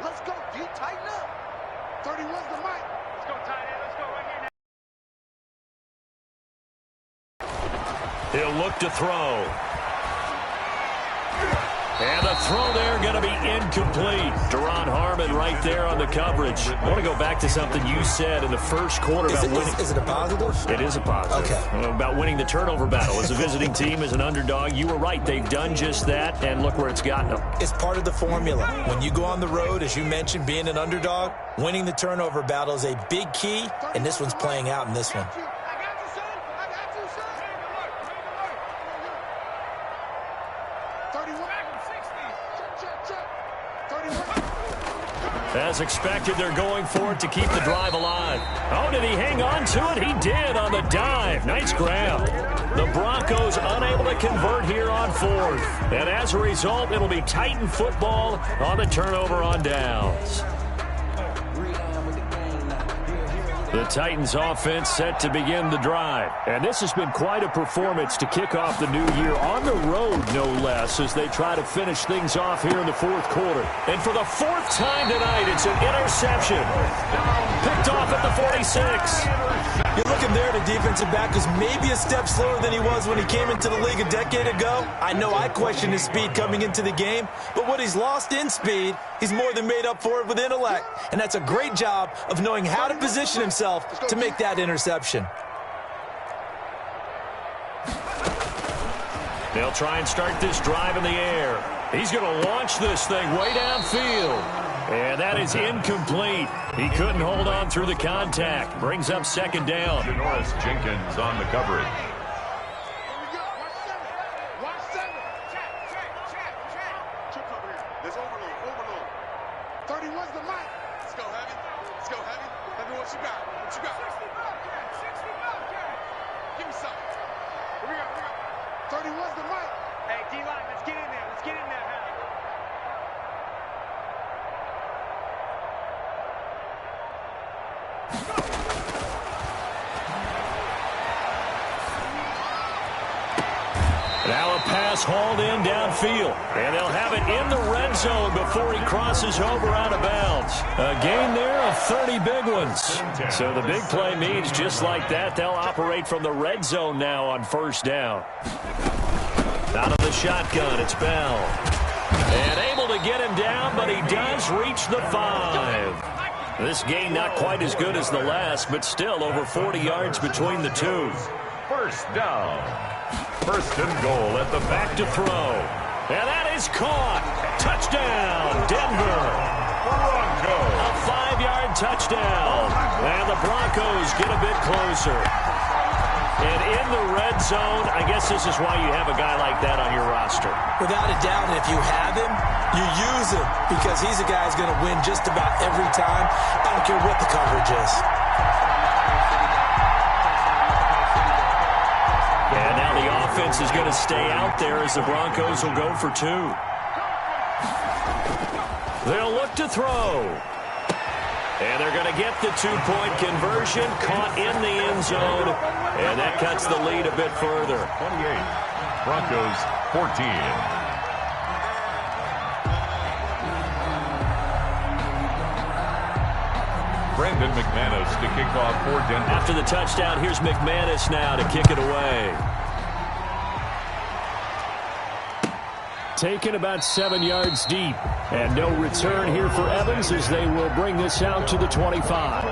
Let's go, D. Tighten up. 31's the mark. Let's go, tight end. Let's go right here. He'll look to throw. And the throw there going to be incomplete. Deron Harmon right there on the coverage. I want to go back to something you said in the first quarter about winning. Is it a positive? It is a positive. Okay. About winning the turnover battle. As a visiting team, as an underdog, you were right. They've done just that, and look where it's gotten them. It's part of the formula. When you go on the road, as you mentioned, being an underdog, winning the turnover battle is a big key, and this one's playing out in this one. As expected, they're going for it to keep the drive alive. Oh, did he hang on to it? He did on the dive. Nice grab. The Broncos unable to convert here on 4th. And as a result, it'll be Titan football on the turnover on downs. The Titans offense set to begin the drive. And this has been quite a performance to kick off the new year on the road, no less, as they try to finish things off here in the 4th quarter. And for the 4th time tonight, it's an interception. Picked off at the 46. You're looking there at a defensive back who's maybe a step slower than he was when he came into the league a decade ago. I know I questioned his speed coming into the game, but what he's lost in speed, he's more than made up for it with intellect. And that's a great job of knowing how to position himself to make that interception. They'll try and start this drive in the air. He's going to launch this thing way downfield. And that is incomplete. He couldn't hold on through the contact. Brings up 2nd down. Janoris Jenkins on the coverage. Watch 7. Check. Trips over here. There's overload. 31's the mark. Let's go, Heavy. Heavy, what you got? 60 Give me some. Here we go. 31's the mark. Hey, D-line, let's get in there. Heavy. Now a pass hauled in downfield. And they'll have it in the red zone before he crosses over out of bounds. A gain there of 30 big ones. So the big play means just like that, they'll operate from the red zone now on 1st down. Out of the shotgun, it's Bell. And able to get him down, but he does reach the 5. This gain not quite as good as the last, but still over 40 yards between the two. 1st down. 1st and goal at the back to throw. And that is caught. Touchdown, Denver. Broncos. A 5-yard touchdown. And the Broncos get a bit closer. And in the red zone, I guess this is why you have a guy like that on your roster. Without a doubt, and if you have him, you use him because he's a guy who's going to win just about every time. I don't care what the coverage is. And now the offense is going to stay out there as the Broncos will go for 2. They'll look to throw. And they're going to get the 2-point conversion, caught in the end zone, and that cuts the lead a bit further. 28. Broncos 14. Brandon McManus to kick off for Denver. After the touchdown, here's McManus now to kick it away. Taken about 7 yards deep. And no return here for Evans as they will bring this out to the 25.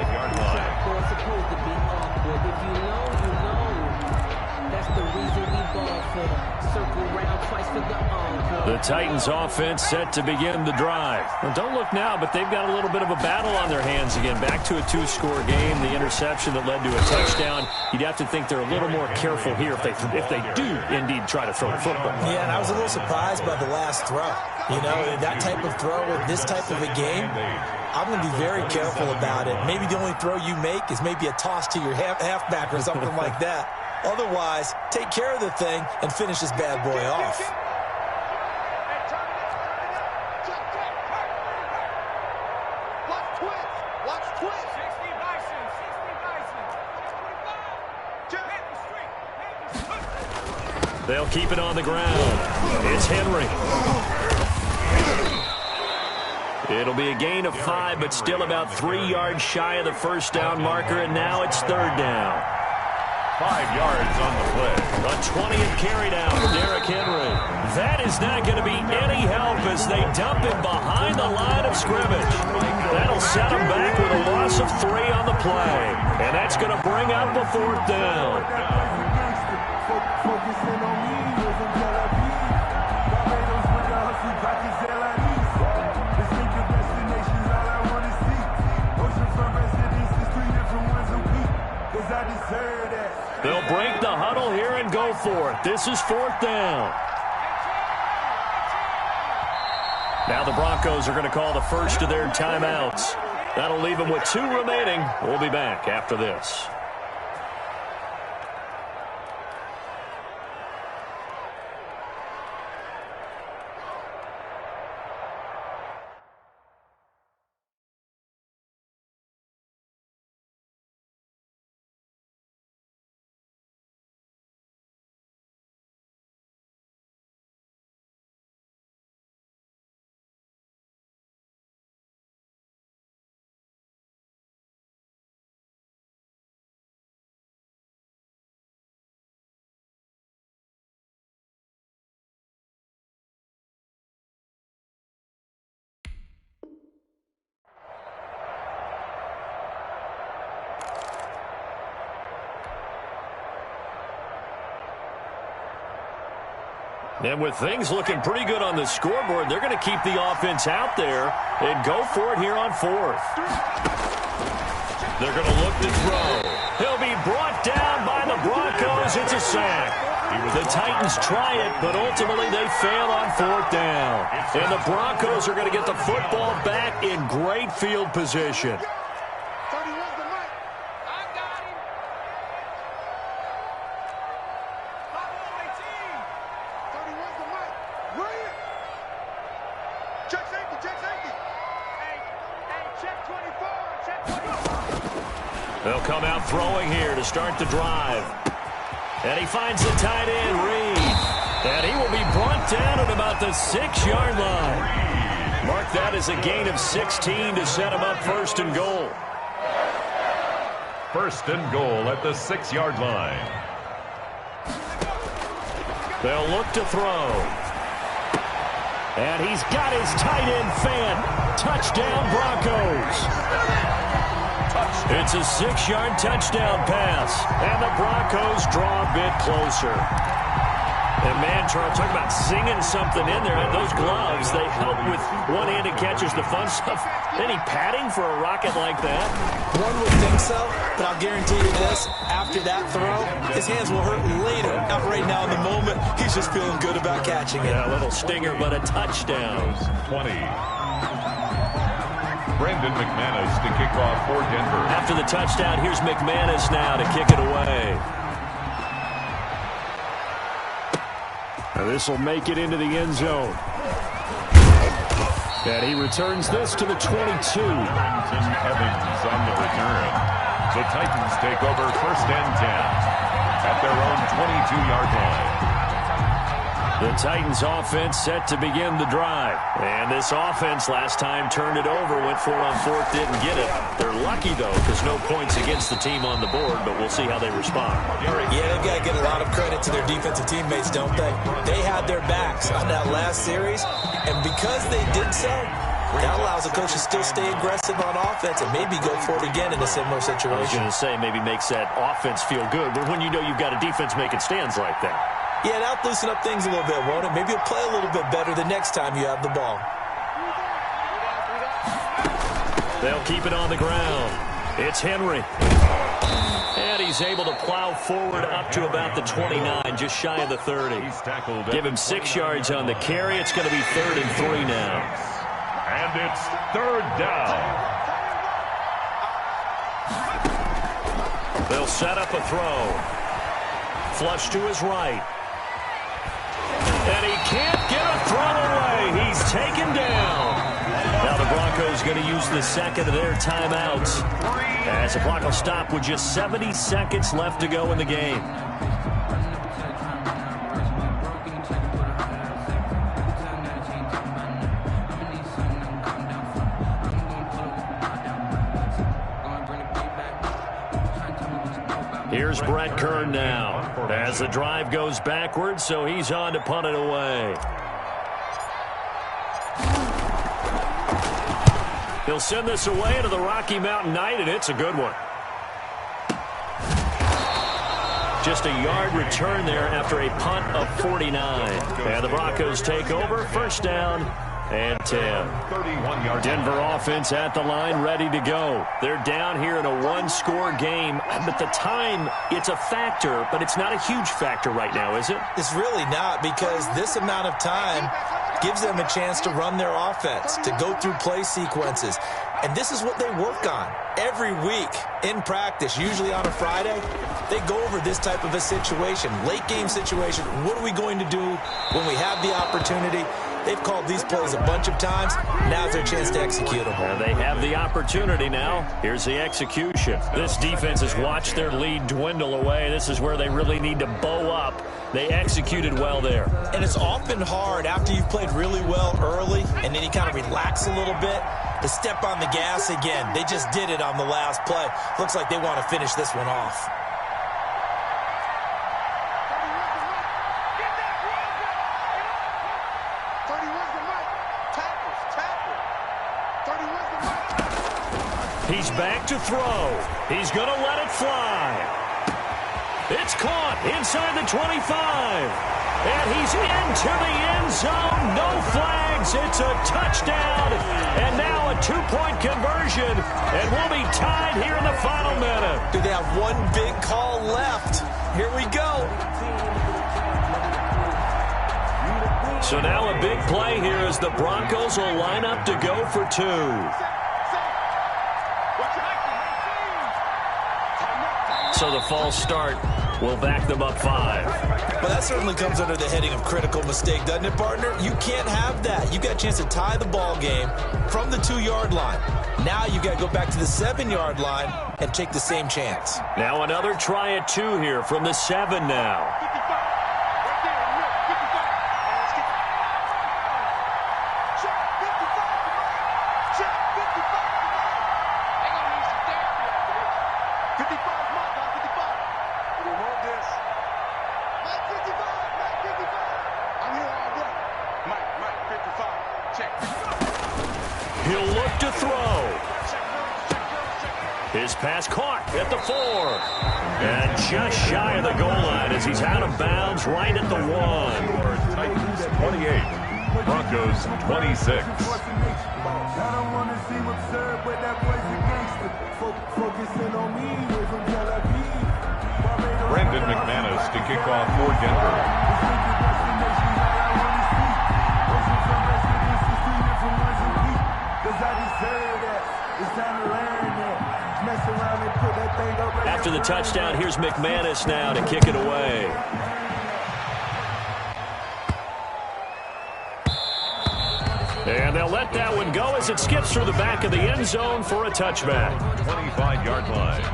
The Titans offense set to begin the drive. Well, don't look now, but they've got a little bit of a battle on their hands again. Back to a 2-score game. The interception that led to a touchdown. You'd have to think they're a little more careful here if they do indeed try to throw the football. Yeah, and I was a little surprised by the last throw. You know, that type of throw with this type of a game, I'm going to be very careful about it. Maybe the only throw you make is maybe a toss to your halfback or something like that. Otherwise, take care of the thing and finish this bad boy off. They'll keep it on the ground. It's Henry. It'll be a gain of 5, but still about 3 yards shy of the first down marker, and now it's third down. 5 yards on the play. A 20th carry down for Derrick Henry. That is not going to be any help as they dump him behind the line of scrimmage. That'll set him back with a loss of 3 on the play, and that's going to bring up a fourth down. They'll break the huddle here and go for it. This is fourth down. Now the Broncos are going to call the first of their timeouts. That'll leave them with 2 remaining. We'll be back after this. And with things looking pretty good on the scoreboard, they're going to keep the offense out there and go for it here on fourth. They're going to look to throw. He'll be brought down by the Broncos. It's a sack. The Titans try it, but ultimately they fail on fourth down. And the Broncos are going to get the football back in great field position. They'll come out throwing here to start the drive. And he finds the tight end, Reed. And he will be brought down at about the 6-yard line. Mark that as a gain of 16 to set him up first and goal. First and goal at the 6-yard line. They'll look to throw. And he's got his tight end, Fant. Touchdown, Broncos. It's a 6-yard touchdown pass, and the Broncos draw a bit closer. And man, Charles, talk about singing something in there. And those gloves, they help with one-handed catches, the fun stuff. Any padding for a rocket like that? One would think so, but I'll guarantee you this. After that throw, his hands will hurt later. Not right now in the moment. He's just feeling good about catching it. Yeah, a little stinger, but a touchdown. 20. Brandon McManus to kick off for Denver. After the touchdown, here's McManus now to kick it away. Now this will make it into the end zone. And he returns this to the 22. Brenton Evans on the return. The Titans take over first and 10 at their own 22-yard line. The Titans offense set to begin the drive. And this offense last time turned it over, went for it on fourth, didn't get it. They're lucky, though, because no points against the team on the board, but we'll see how they respond. Yeah, they've got to get a lot of credit to their defensive teammates, don't they? They had their backs on that last series, and because they did so, that allows the coach to still stay aggressive on offense and maybe go for it again in a similar situation. I was going to say maybe makes that offense feel good, but when you know you've got a defense making stands like that. Yeah, that'll loosen up things a little bit, won't it? Maybe you'll play a little bit better the next time you have the ball. They'll keep it on the ground. It's Henry. And he's able to plow forward up to about the 29, just shy of the 30. Give him 6 yards on the carry. It's going to be 3rd and 3 now. And it's 3rd down. They'll set up a throw. Flush to his right. And he can't get a throw away. He's taken down. Now the Broncos going to use the second of their timeouts as the clock will stop with just 70 seconds left to go in the game. Here's Brett Kern now as the drive goes backwards, so he's on to punt it away. He'll send this away to the Rocky Mountain Knight, and it's a good one. Just a yard return there after a punt of 49. And the Broncos take over, 1st down and 10. Denver offense at the line, ready to go. They're down here in a 1-score game. But the time, it's a factor, but it's not a huge factor right now, is it? It's really not, because this amount of time gives them a chance to run their offense, to go through play sequences. And this is what they work on every week in practice, usually on a Friday. They go over this type of a situation, late game situation. What are we going to do when we have the opportunity? They've called these plays a bunch of times. Now's their chance to execute them. Well, they have the opportunity now. Here's the execution. This defense has watched their lead dwindle away. This is where they really need to bow up. They executed well there. And it's often hard after you've played really well early and then you kind of relax a little bit to step on the gas again. They just did it on the last play. Looks like they want to finish this one off. He's back to throw. He's going to let it fly. It's caught inside the 25. And he's into the end zone. No flags. It's a touchdown. And now a 2-point conversion. And we'll be tied here in the final minute. Do they have one big call left? Here we go. So now a big play here as the Broncos will line up to go for 2. So the false start will back them up 5. Well, that certainly comes under the heading of critical mistake, doesn't it, partner? You can't have that. You've got a chance to tie the ball game from the 2-yard line. Now you've got to go back to the 7-yard line and take the same chance. Now another try at 2 here from the 7 now. He'll look to throw. His pass caught at the 4. And just shy of the goal line as he's out of bounds right at the 1. Titans 28, Broncos 26. Brandon McManus to kick off for Denver. After the touchdown, here's McManus now to kick it away. And they'll let that one go as it skips through the back of the end zone for a touchback. 25-yard line.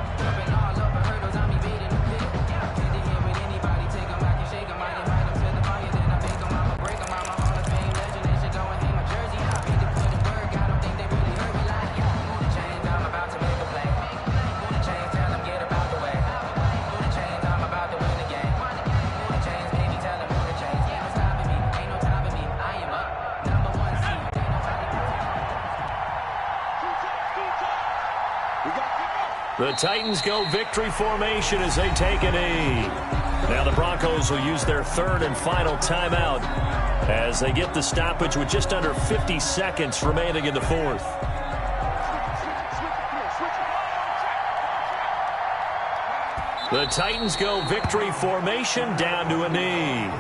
The Titans go victory formation as they take a knee. Now the Broncos will use their third and final timeout as they get the stoppage with just under 50 seconds remaining in the fourth. The Titans go victory formation down to a knee.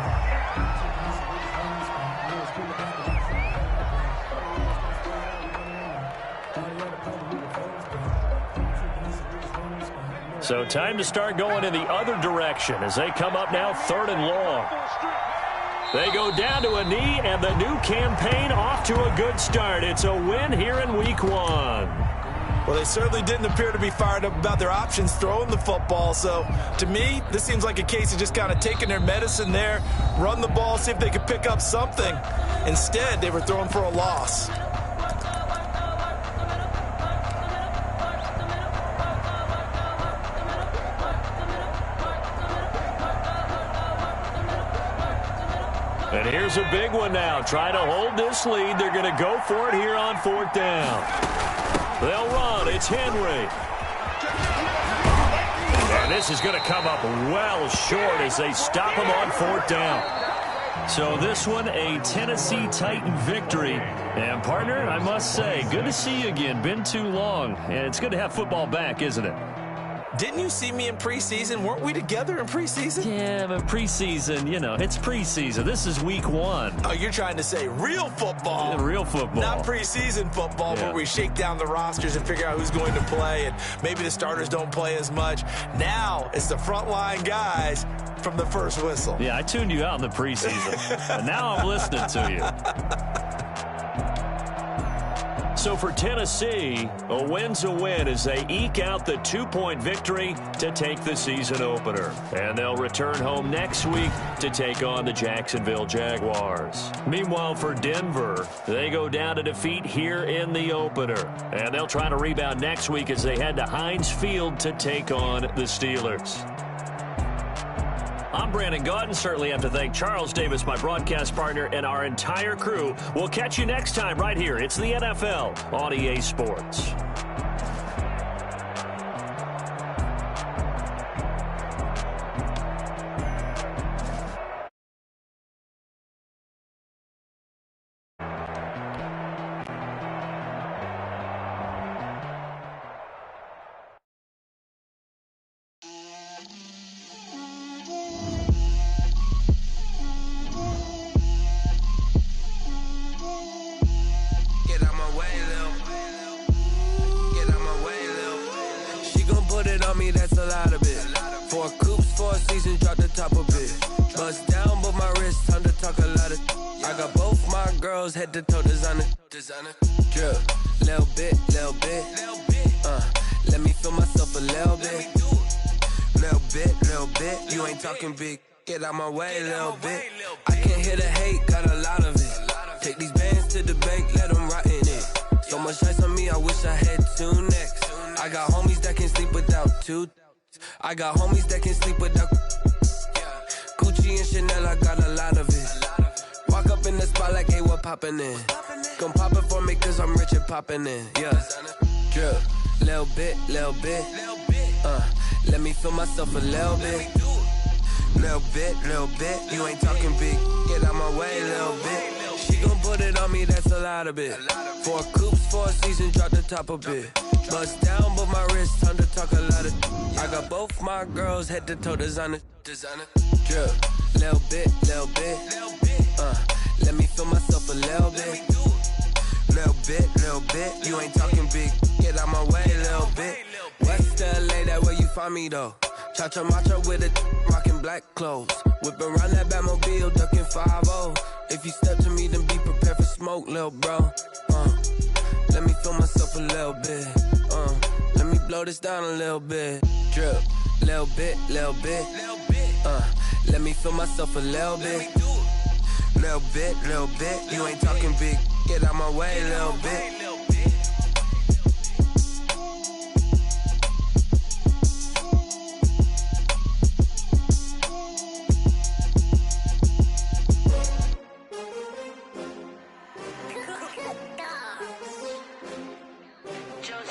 So time to start going in the other direction as they come up now third and long. They go down to a knee, and the new campaign off to a good start. It's a win here in week 1. Well, they certainly didn't appear to be fired up about their options throwing the football. So, to me, this seems like a case of just kind of taking their medicine there, run the ball, see if they could pick up something. Instead, they were throwing for a loss. And here's a big one now. Try to hold this lead. They're going to go for it here on fourth down. They'll run. It's Henry. And this is going to come up well short as they stop him on fourth down. So this one, a Tennessee Titan victory. And, partner, I must say, good to see you again. Been too long. And it's good to have football back, isn't it? Didn't you see me in preseason? Weren't we together in preseason? Yeah, but preseason, it's preseason. This is week 1. Oh, you're trying to say real football. Yeah, real football. Not preseason football where we shake down the rosters and figure out who's going to play, and maybe the starters don't play as much. Now it's the frontline guys from the first whistle. Yeah, I tuned you out in the preseason. And now I'm listening to you. So for Tennessee, a win's a win as they eke out the 2-point victory to take the season opener. And they'll return home next week to take on the Jacksonville Jaguars. Meanwhile, for Denver, they go down to defeat here in the opener. And they'll try to rebound next week as they head to Heinz Field to take on the Steelers. I'm Brandon Gaudin. Certainly have to thank Charles Davis, my broadcast partner, and our entire crew. We'll catch you next time right here. It's the NFL on EA Sports. Head to toe designer. Drip, little bit. Let me feel myself a little bit. You ain't talking big. Get out my way a little bit. I can't hear the hate, got a lot of it. Take these bands to the bank, let them rot in it. So much ice on me, I wish I had 2 necks. I got homies that can sleep without 2. I got homies that can sleep without Gucci and Chanel, I got a lot of it. Walk up in the spot like, hey, what poppin' in? Gon' pop it for me cause I'm rich and poppin' in. Yeah. Drip, little bit. Let me feel myself a little bit. Little bit. You ain't talking big. Get out my way a little bit. She gon' put it on me, that's a lot of it. 4 coops, 4 seasons, drop the top a bit. Bust down, but my wrist, time to talk a lot of. I got both my girls head to toe designer. Drip, little bit. Let me feel myself a little bit. Little bit. You ain't talking big. Get out my way a little bit. West LA, that where you find me though. Cha-cha matcha with it, rocking black clothes. Whip around that Batmobile, ducking 5-0. If you step to me, then be prepared for smoke, little bro. Let me feel myself a little bit. Let me blow this down a little bit. Drip, little bit. Let me feel myself a little bit. Little bit. You ain't talking big. Get out my way a little bit. Just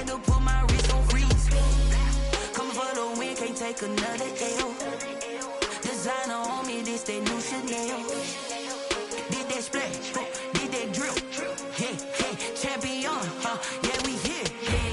had to put my wrist on freeze. Coming for the win, can't take another L. Designer on me, this that new Chanel. Did that splash, did that drill. Yeah, champion, yeah, we here.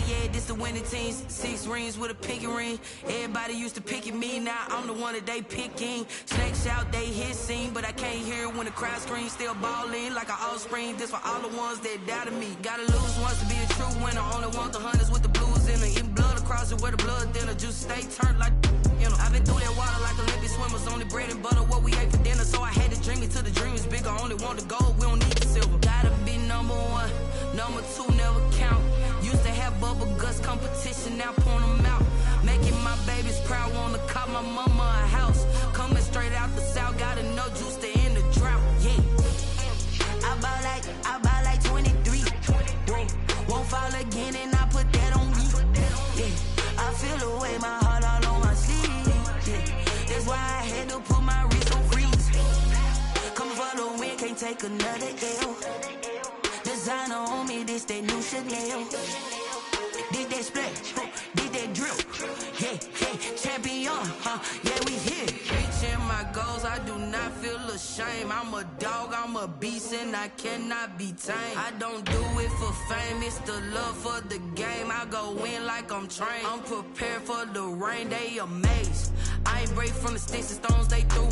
Yeah, this the winning teams. 6 rings with a pinky ring. Everybody used to pick at me, now I'm the one that they picking. Snakes out, they hit scene, but I can't hear it when the crowd screams. Still ballin' like an offspring. This for all the ones that doubted me. Gotta lose once to be a true winner. Only want the hunters with the blues in it. Eating blood across it where the blood thinner. Juice stay turned like, you know. I've been through that water like Olympic swimmers. Only bread and butter, what we ate for dinner. So I had to dream it till the dream is bigger. Only want the gold, we don't need the silver. Gotta be number 1, number 2 never count. Used to have bubble guts competition, now point them out. Making my babies proud, wanna cop my mama a house. Coming straight out the south, gotta know juice to end the drought. Yeah, I buy like 23. Won't fall again, and I put that on me. Yeah, I feel the way, my heart all on my sleeve. Yeah, that's why I had to put my wrist on freeze. Coming for the win, can't take another L. Designer on me, this that new Chanel. Did that splash, did that drill. Yeah, champion, yeah, we here. Reaching my goals, I do not feel ashamed. I'm a dog, I'm a beast, and I cannot be tamed. I don't do it for fame, it's the love for the game. I go in like I'm trained. I'm prepared for the rain, they amazed. I ain't break from the sticks and stones they threw.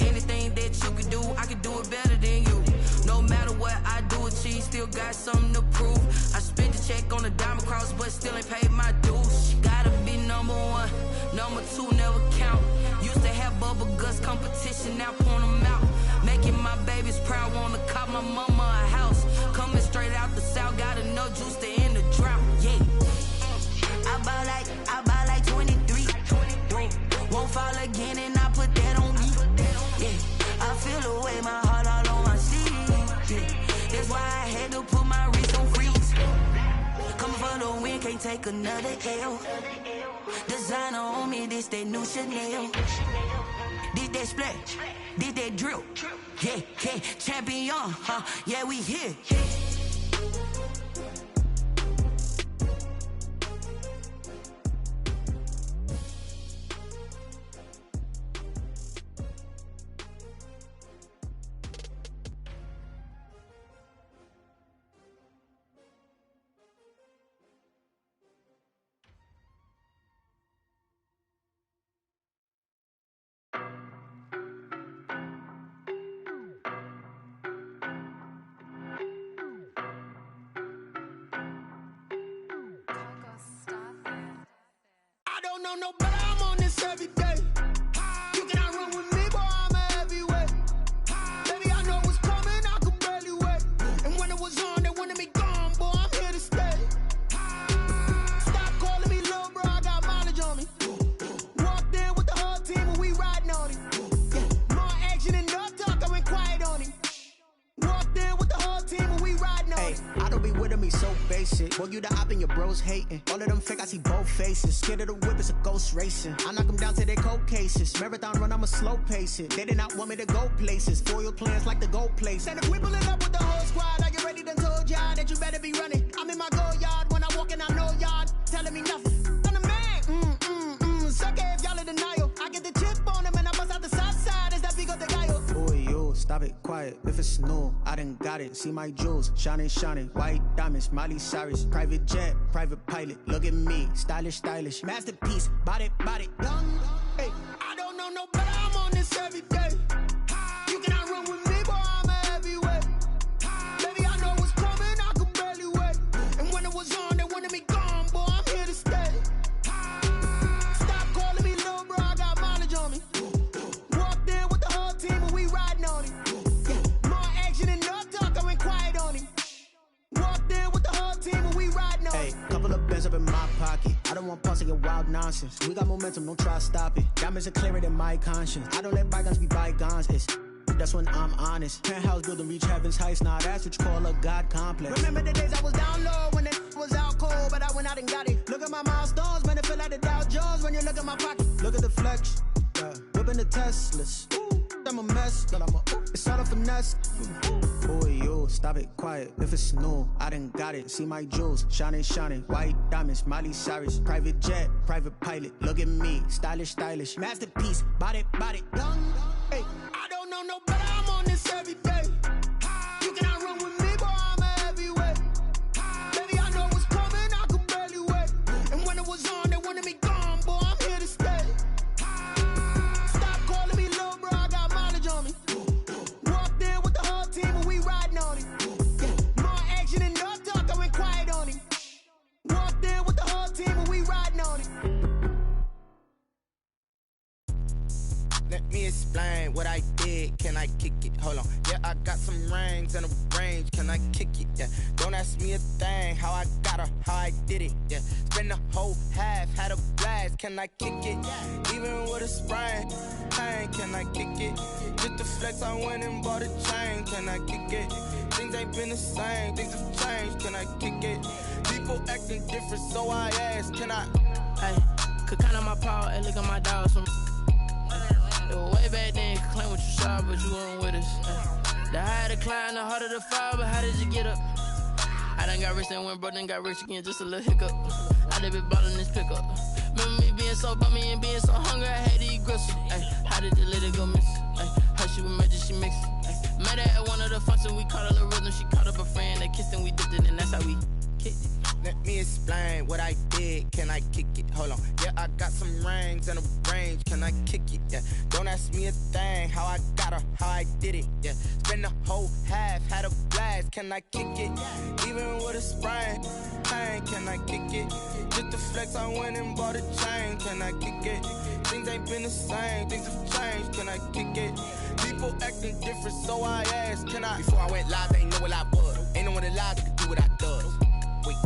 Anything that you can do, I can do it better than you. No matter what I do, achieve, still got something to prove. I spent the check on the diamond cross, but still ain't paid my dues. Gotta be number 1, number 2 never count. Used to have bubble guts competition, now point them out. Making my babies proud, wanna cop my mama a house. Coming straight out the south, gotta know juice to end the drought. Yeah, I buy like 23. Won't fall again, and I put that on me. Yeah, I feel the way, my heart all on my sleeve. Yeah, that's why I had to put my wrist on freeze. Coming for the win, can't take another L. Designer on me, this that new Chanel. Did that splash, did that drill. Yeah, champion, yeah, we here. No, but I'm on this every day. You cannot run with me, boy, I'm a heavyweight. Baby, I know what's coming, I could barely wait. And when it was on, they wanted me gone, boy, I'm here to stay. Stop calling me little bro, I got mileage on me. Walked in with the whole team and we riding on it. Yeah. More action and no talk, I went quiet on it. Walked in with the whole team and we riding on it. I don't be with me so basic. Boy, you the op and your bros hating. All of them fake, I see both faces. Scared of the whip, it's a ghost racing. I knock them down to their cold cases. Marathon run, I'ma slow pace it. They did not want me to go places. Foil plans like the gold place. And if we pulling up with the whole squad, I get ready to told y'all that you better be running. I'm in my go yard when I walk in, I know y'all telling me nothing. I'm the man, suck it if y'all in denial. I get the chip on them and I bust out the south side. Is that big of the guy? Boy, yo, stop it, quiet. If it's new, I done got it. See my jewels, shining, white diamonds, Miley Cyrus, private jet, private pilot. Look at me, stylish, masterpiece, body, young. Hey, I don't know no better, I'm on this every day. You cannot run with me, boy, I'm a heavyweight. Baby, I know what's coming, I could barely wait. And when it was on, they wanted me gone, boy, I'm here to stay. Stop calling me little bro, I got mileage on me. Walked in with the whole team and we riding on it. Yeah. More action and no talk, I went quiet on it. Walked in with the whole team and we riding on it. Hey, couple of bands up in my pocket. I don't want pause to get wild nonsense. We got momentum, don't try to stop it. Diamonds are clearer than my conscience. I don't let bygones be bygones. That's when I'm honest. Penthouse building, reach heaven's heights. Nah, that's what you call a God complex. Remember the days I was down low when it was out cold, but I went out and got it. Look at my milestones, man, it feel like the Dow Jones when you look at my pocket. Look at the flex, whipping the Teslas. I'm a mess. It's all a finesse. Boy, you stop it quiet. If it's new, I done got it. See my jewels, shining, shining. White diamonds, Miley Cyrus. Private jet, private pilot. Look at me, stylish, stylish. Masterpiece, body, body. Hey, I don't know no better. I'm on this every day. You cannot run with me, boy. I'm a heavyweight. Baby, I know what's coming. I could barely wait. And when it was on, they wanted me gone, boy. I'm here to stay. Stop calling me little bro. I got mileage on me. Walked in with the whole team and we riding on it. More action and no talk. I went quiet on him. Walked in with the whole team and we riding on it. Let me explain what I did. Can I kick it? Hold on. Yeah, I got some rings and a range. Can I kick it? Yeah. Don't ask me a thing. How I got her, how I did it. Yeah. Spend the whole half, had a blast. Can I kick it? Even with a sprain. Pain, can I kick it? Just the flex, I went and bought a chain. Can I kick it? Things ain't been the same. Things have changed. Can I kick it? People acting different, so I ask. Can I? Hey, could count on my power and look at my dogs from. Way back then, could claim what you saw, but you weren't with us. The higher the climb, the harder the fall, but how did you get up? I done got rich and went broke, then got rich again, just a little hiccup. I done been ballin' this pickup. Remember me being so bummy and being so hungry, I had to eat gristle. How did the lady go miss? How she was magic, she mixed. Met her at one of the functions, we caught a little rhythm. She caught up a friend, they kissed and we dipped it, and that's how we kicked it. Let me explain what I did. Can I kick it? Hold on. Yeah, I got some rings and a range. Can I kick it? Yeah. Don't ask me a thing. How I got her, how I did it. Yeah. Spend the whole half, had a blast. Can I kick it? Even with a sprain. Pain, can I kick it? Just the flex, I went and bought a chain. Can I kick it? Things ain't been the same. Things have changed. Can I kick it? People acting different, so I asked. Can I? Before I went live, they ain't know what I was. Ain't no one alive that could do what I does. Wait.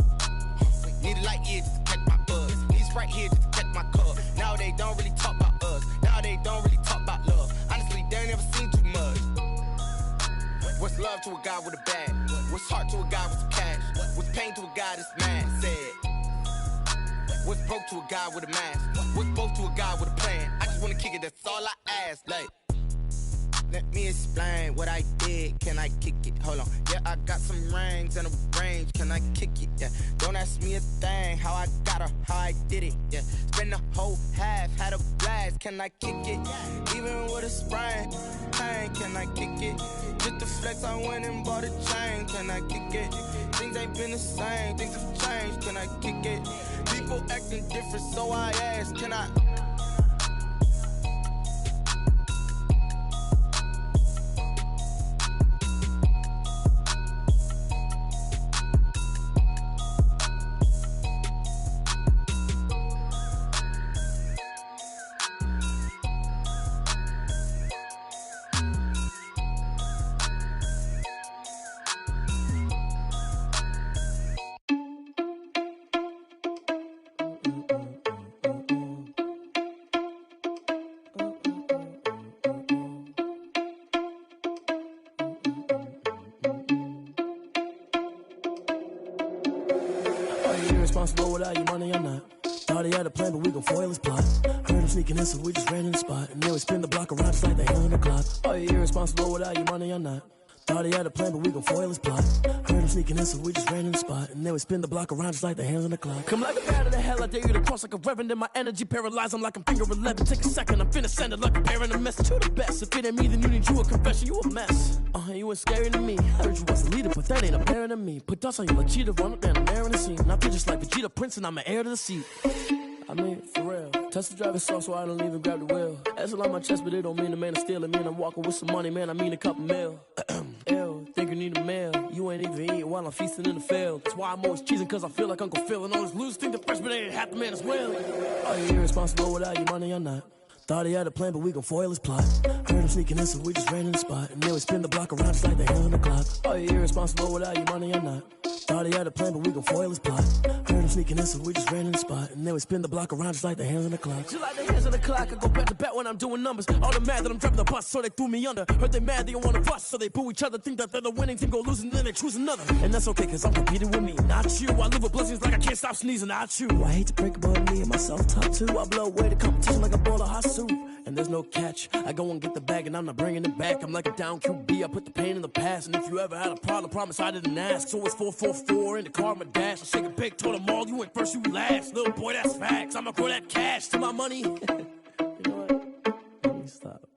Need a light here just to catch my buzz. Need Sprite here just to catch my cup. Now they don't really talk about us. Now they don't really talk about love. Honestly, they ain't never seen too much. What's love to a guy with a bag? What's heart to a guy with some cash? What's pain to a guy that's mad? Said. What's broke to a guy with a mask? What's broke to a guy with a plan? I just wanna kick it, that's all I ask. Like, let me explain what I did. Can I kick it? Hold on. Yeah, I got some rings and a range. Can I kick it? Yeah. Don't ask me a thing. How I got her, how I did it. Yeah. Spend the whole half, had a blast. Can I kick it? Even with a sprain. Pain, can I kick it? Just the flex, I went and bought a chain. Can I kick it? Things ain't been the same. Things have changed. Can I kick it? People acting different, so I ask. Can I? Responsible without your money or not. Thought he had a plan, but we gon' foil his plot. Heard him sneaking in, so we just ran in the spot. And then we spin the block around just like the hell in the clock. Are you irresponsible without your money or not? Thought he had a plan, but we gon' foil his plot. Heard him sneaking in, so we just ran in the spot. And then we spin the block around just like the hands on the clock. Come like a bat of the hell, I dare you to cross like a reverend. In my energy paralyzed, I'm like I'm finger 11. Take a second, I'm finna send it like a parent a message to the best. If it ain't me, then you need you a confession, you a mess. You ain't scary to me. Heard you was a leader, but that ain't apparent to me. Put dust on you like cheetah, run up and I'm airing the scene. Now I just like Vegeta Prince and I'm an heir to the seat. I mean, for real. Touch the driver's soft so I don't even grab the wheel. That's on my chest, but it don't mean the man is stealing. Man, I'm walking with some money, man, I mean a couple mil. Ew, think you need a meal. You ain't even eating while I'm feasting in the field. That's why I'm always cheesing, cause I feel like Uncle Phil. And all those losers think the freshman ain't half the man as well. Are you irresponsible without your money or not? Thought he had a plan, but we gon' foil his plot. Heard him sneaking in, so we just ran in the spot. And then we spin the block around just like the hell in the clock. Are you irresponsible without your money or not? Thought he had a plan, but we gon' foil his plot. Heard him sneaking in, so we just ran in the spot. And then we spin the block around just like the hands on the clock. Just like the hands on the clock, I go back to back when I'm doing numbers. All the mad that I'm driving the bus, so they threw me under. Heard they mad, they don't wanna fuss, so they boo each other. Think that they're the winning team, go losing, then they choose another. And that's okay, cause I'm competing with me, not you. I live with blessings like I can't stop sneezing, not you. I hate to break about me and my self-talk too. I blow away the competition like a bowl of hot soup. And there's no catch, I go and get the bag and I'm not bringing it back. I'm like a down QB, I put the pain in the past. And if you ever had a problem, promise I didn't ask. So it's 4-4-4 in the car, my dash. I shake a big, told them all, you went first, you last. Little boy, that's facts, I'ma grow that cash to my money. You know what? Let me stop.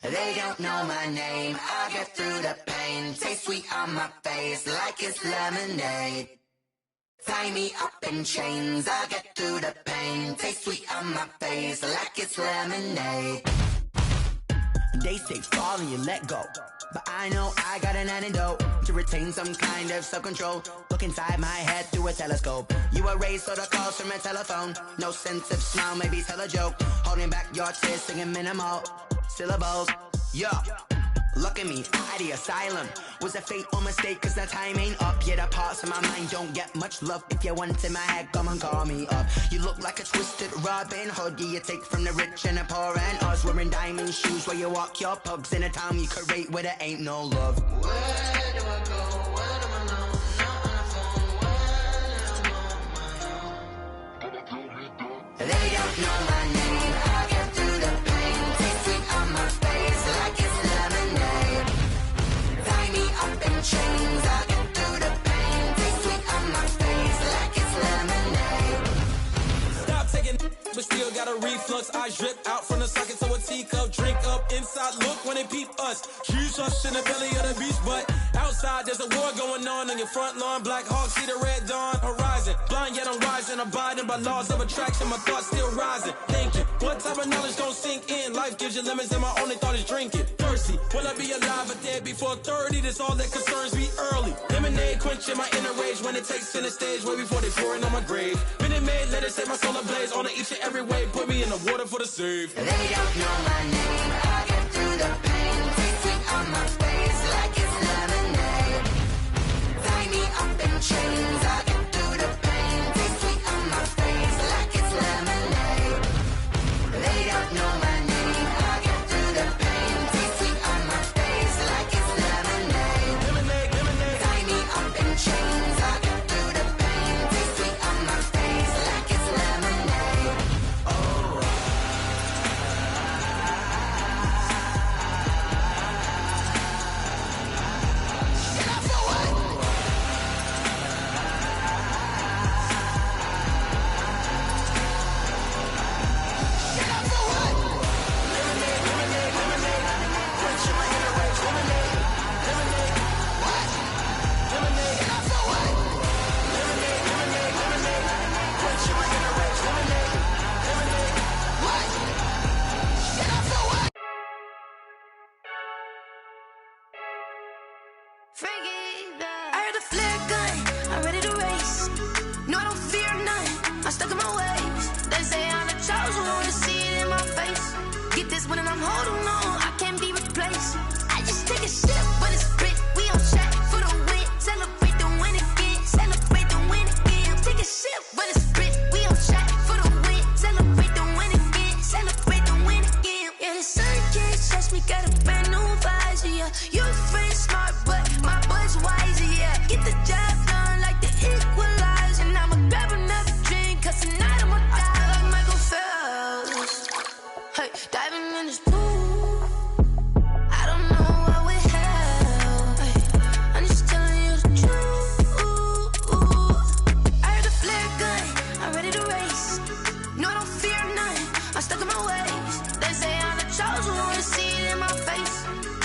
They don't know my name, I get through the pain. Taste sweet on my face like it's lemonade. Tie me up in chains, I get through the pain. Taste sweet on my face like it's lemonade. They say fall and you let go, but I know I got an antidote to retain some kind of self-control. Look inside my head through a telescope. You erase all the calls from a telephone. No sense of smile, maybe tell a joke. Holding back your tears, singing minimal syllables. Yeah, look at me, at the asylum. Was a fate or mistake, cause the time ain't up. Yeah, the parts of my mind don't get much love. If you want in my head, come and call me up. You look like a twisted Robin Hood. You take from the rich and the poor and us. Wearing diamond shoes where you walk your pugs in a town you could rate where there ain't no love. Where do I go? Where do I know? Not on the phone, where am I on my own? They don't know my name. I get through the pain. Taste sweet on my face like it's lemonade. Tie me up in chains. I get through the pain. Taste sweet on my face like it's lemonade. Stop taking, but still got a reflux. I drip out from the socket to a teacup. Drink up inside, look when they peep us. Choose us in the belly of the beach, but outside there's a war going on your front lawn. Black Hawk, see the red dawn horizon. Blind yet I'm rising, abiding by laws of attraction. My thoughts still rising. Thinking, what type of knowledge don't sink in? Life gives you lemons and my only thought is drinking. Thirsty, will I be alive or dead before 30? That's all that concerns me early. Lemonade quenching my inner rage when it takes center stage way before they pour it on my grave. Minute Maid, let it set my soul ablaze. On each and every way, put me in the water for the save. They don't know my name. I get through the pain. Taste sweet on my face like it's lemonade. Tie me up in chains. I get through the pain. Taste sweet on my face like it's lemonade. They don't know my name. I get through the pain. Taste sweet on my face like it's lemonade. Lemonade, lemonade. Tie me up in chains. I get through the pain. Taste sweet on my face like it's lemonade. Oh. I heard a flare gun, I'm ready to race. No, I don't fear none, I'm stuck in my ways. They say I'm the chosen one, to see it in my face. Get this one and I'm holding on, I can't be replaced. I just take a sip, but it's spit. We on track for the win. Celebrate the win again, celebrate the win again. Take a sip, but it's spit. We on track for the win. Celebrate the win again, celebrate the win again. Yeah, the sun can't touch me, got a brand new visor, yeah. Your friend smart, but my boy's wiser, yeah. Get the job done like the equalizer. And I'ma grab another drink, cause tonight I'ma die like Michael Phelps. Hey, diving in this pool, I don't know what we have. Hey, I'm just telling you the truth. I heard a flare gun, I'm ready to race. No, I don't fear none, I'm stuck in my ways. They say I'm the chosen one, to see it in my face.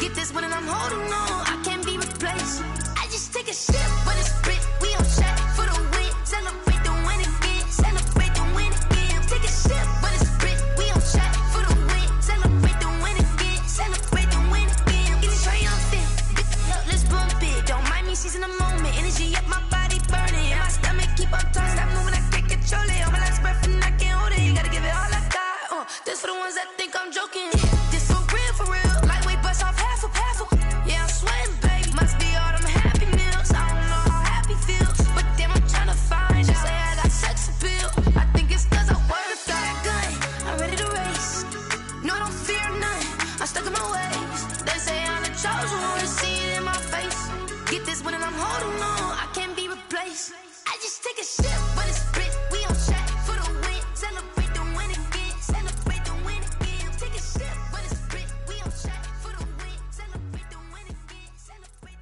Get this one and I'm holding on, I can't be replaced. I just take a sip, but it's spit. We on track for the win. Celebrate the win again, celebrate the win again. Take a sip, but it's spit. We on track for the win. Celebrate the win again, celebrate the win again. Get it triumphant, up, let's bump it. Don't mind me seizing the moment. Energy up, my body burning. And my stomach keep on turning. Stop moving, I can't control it. On my last breath and I can't hold it. You gotta give it all I got. This for the ones that think I'm joking. This for real, for real. Lightweight bust off half a. Yeah, I'm sweating, babe. Must be all them happy meals. I don't know how happy feels, but damn, I'm tryna find you. Say I got sex appeal. I think it's cause I wear a fire gun. I'm ready to race. No, I don't fear none. I'm stuck in my ways. They say I'm the chosen one, to see it in my face. Get this one and I'm holding on, I can't be replaced. I just take a sip, but it's spit. We on track for the win. Celebrate the win again. Celebrate the win again. Take a sip, but it's spit. We on track for the win. Celebrate the win again. Celebrate.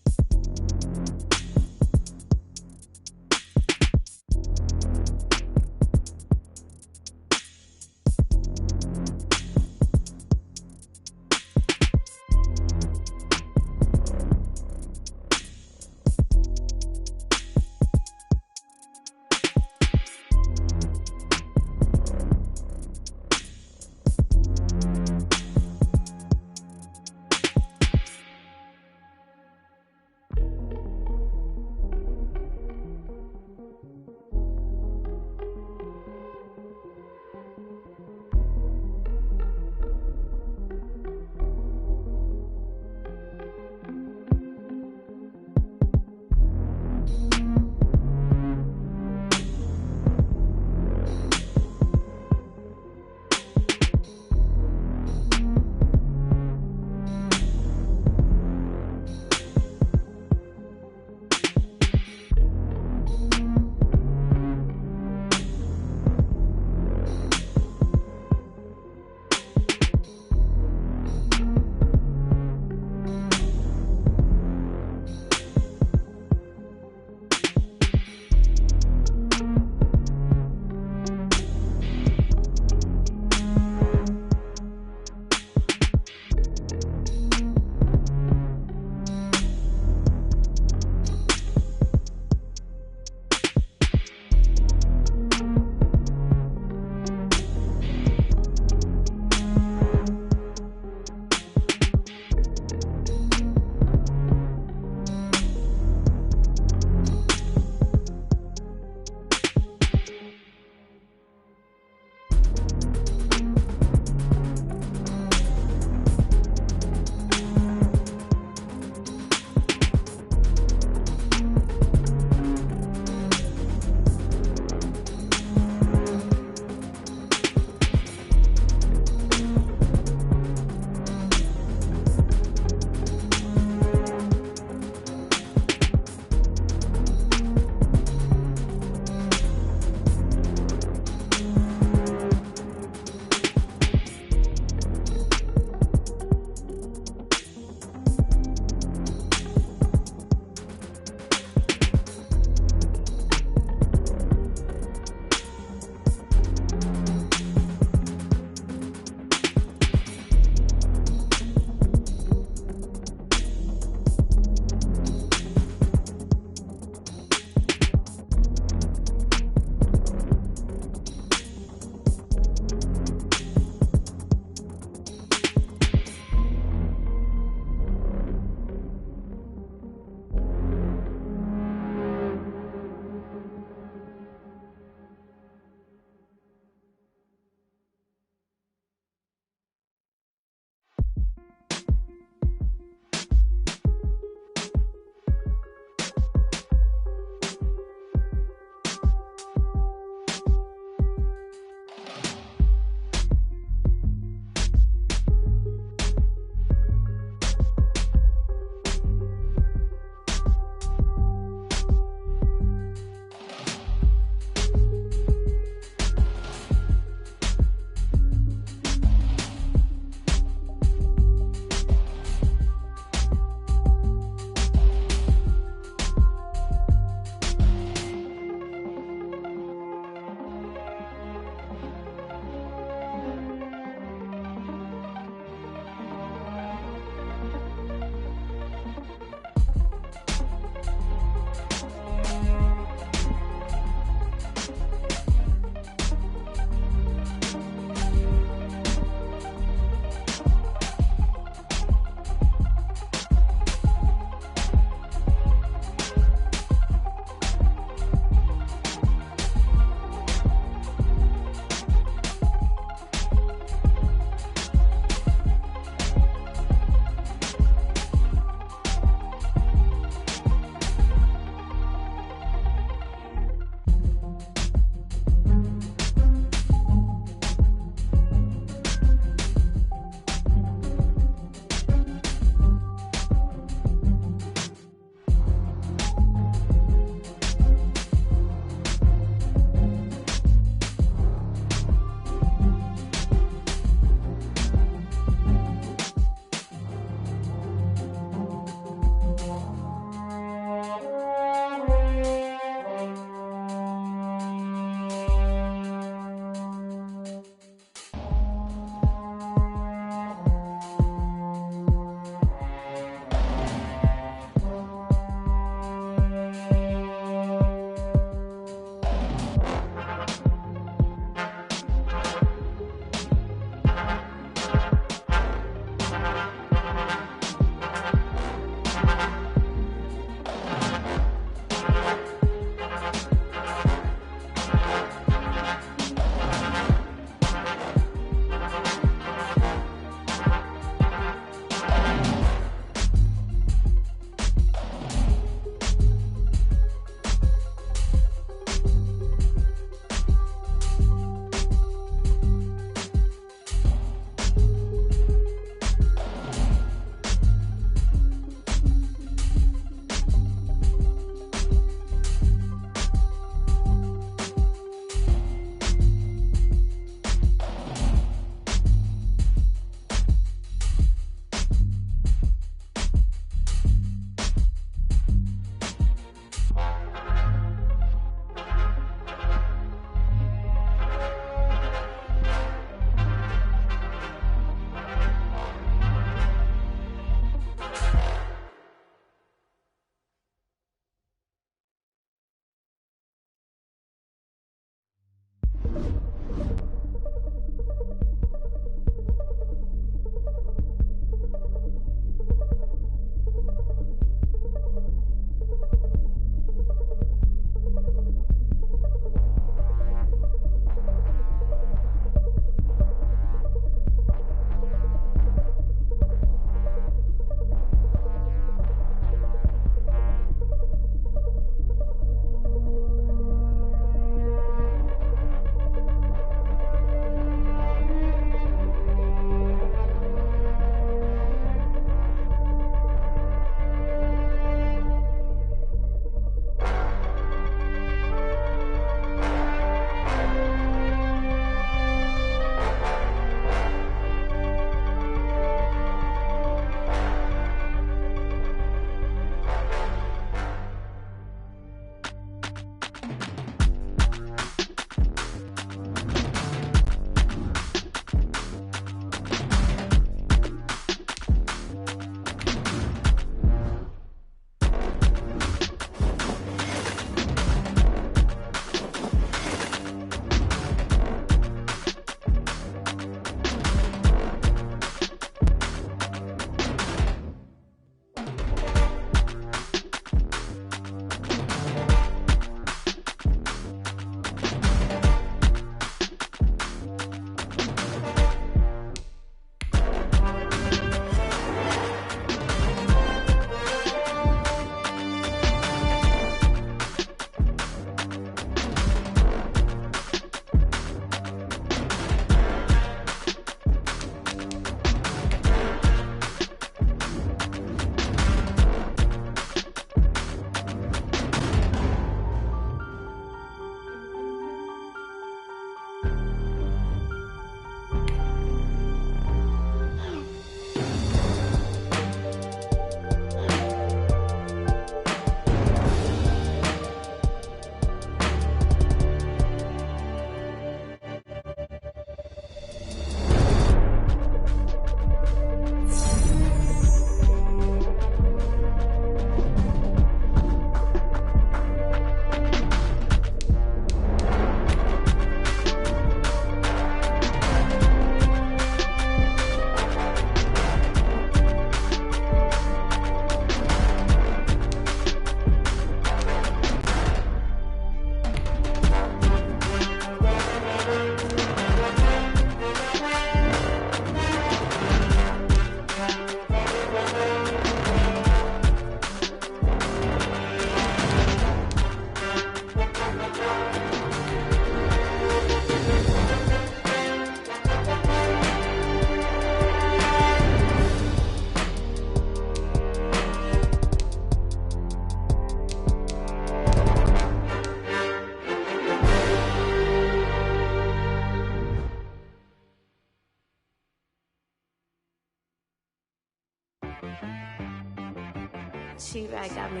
She-Rag got me.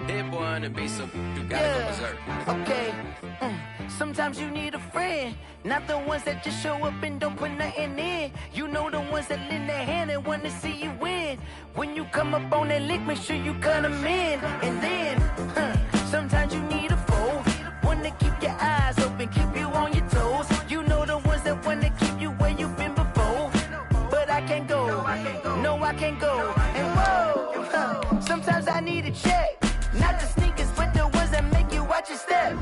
Hit boy on the beat, so you gotta go berserk. Okay. Sometimes you need a friend, not the ones that just show up and don't put nothing in. You know the ones that lend their hand and wanna see you win. When you come up on that lick, make sure you cut them in. And then, sometimes you need a foe, one to keep your eyes open, keep you on your toes. You know the ones that wanna keep you where you've been before. But I can't go, no I can't go. And whoa, sometimes I need a check. Not the sneakers, but the ones that make you watch your step.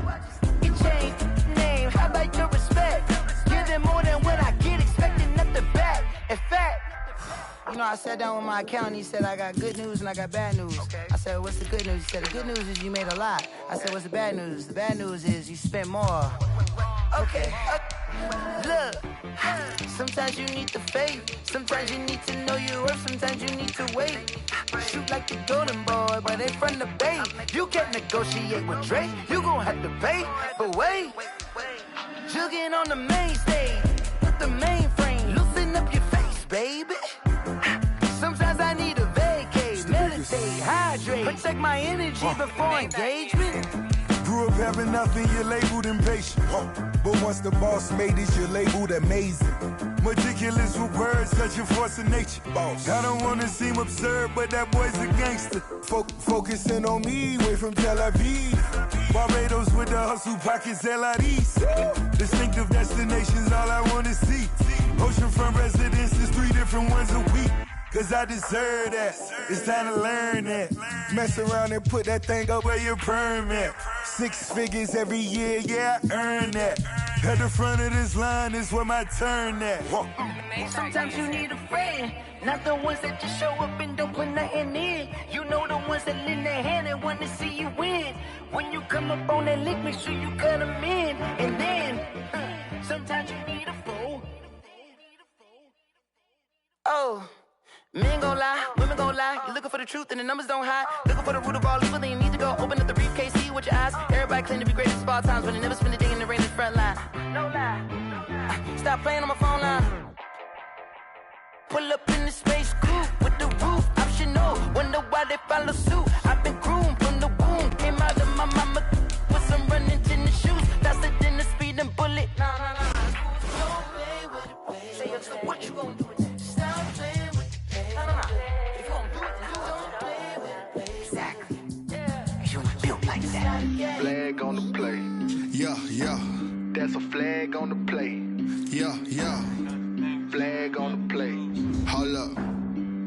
You change name, how about your respect? Give them more than what I get, expecting nothing back. In fact, you know, I sat down with my accountant, he said, I got good news and I got bad news. Okay. I said, what's the good news? He said, the good news is you made a lot. I said, what's the bad news? The bad news is you spent more. Okay, look, sometimes you need the faith, sometimes you need to know your worth, sometimes you need to wait. Shoot like the golden boy, but they from the bay. You can't negotiate with Drake, you gon' have to pay. But wait, jugging on the main stage, with the mainframe, loosen up your face, baby. Sometimes I need a vacate, meditate, hydrate, protect my energy before engagement. Grew up having nothing, you're labeled impatient. But once the boss made it, you're labeled amazing. Meticulous with words, such a force of nature. Boss. I don't wanna seem absurd, but that boy's a gangster. Focusing on me, way from Tel Aviv. Barbados with the hustle pockets, LIDs. Distinctive destinations, all I wanna see. Oceanfront residences, 3 different ones a week. Cause I deserve that, it's time to learn that. Mess around and put that thing up where your permit. 6 figures every year, yeah, I earn that. At the front of this line is where my turn at. Sometimes you need a friend, not the ones that just show up and don't put nothing in. You know the ones that lend their hand and want to see you win. When you come up on that lick, make sure you cut them in. And then, sometimes you need a foe. Oh. Men gon' lie, women gon' lie. You're looking for the truth and the numbers don't hide. Looking for the root of all evil, then you need to go open up the briefcase, see with your eyes. Everybody claim to be greatest of all times, but they never spend a day in the rain in the front line. No lie. Stop playing on my phone line. Pull up in the space coupe with the roof optional. Wonder why they follow suit. I've been groomed from the womb. Came out of my mama with some running tennis shoes. Faster than the speeding bullet. No. Don't play with it, baby. Say what you gon' do? Flag on the play. Yeah. That's a flag on the play. Yeah. Flag on the play. Hold up.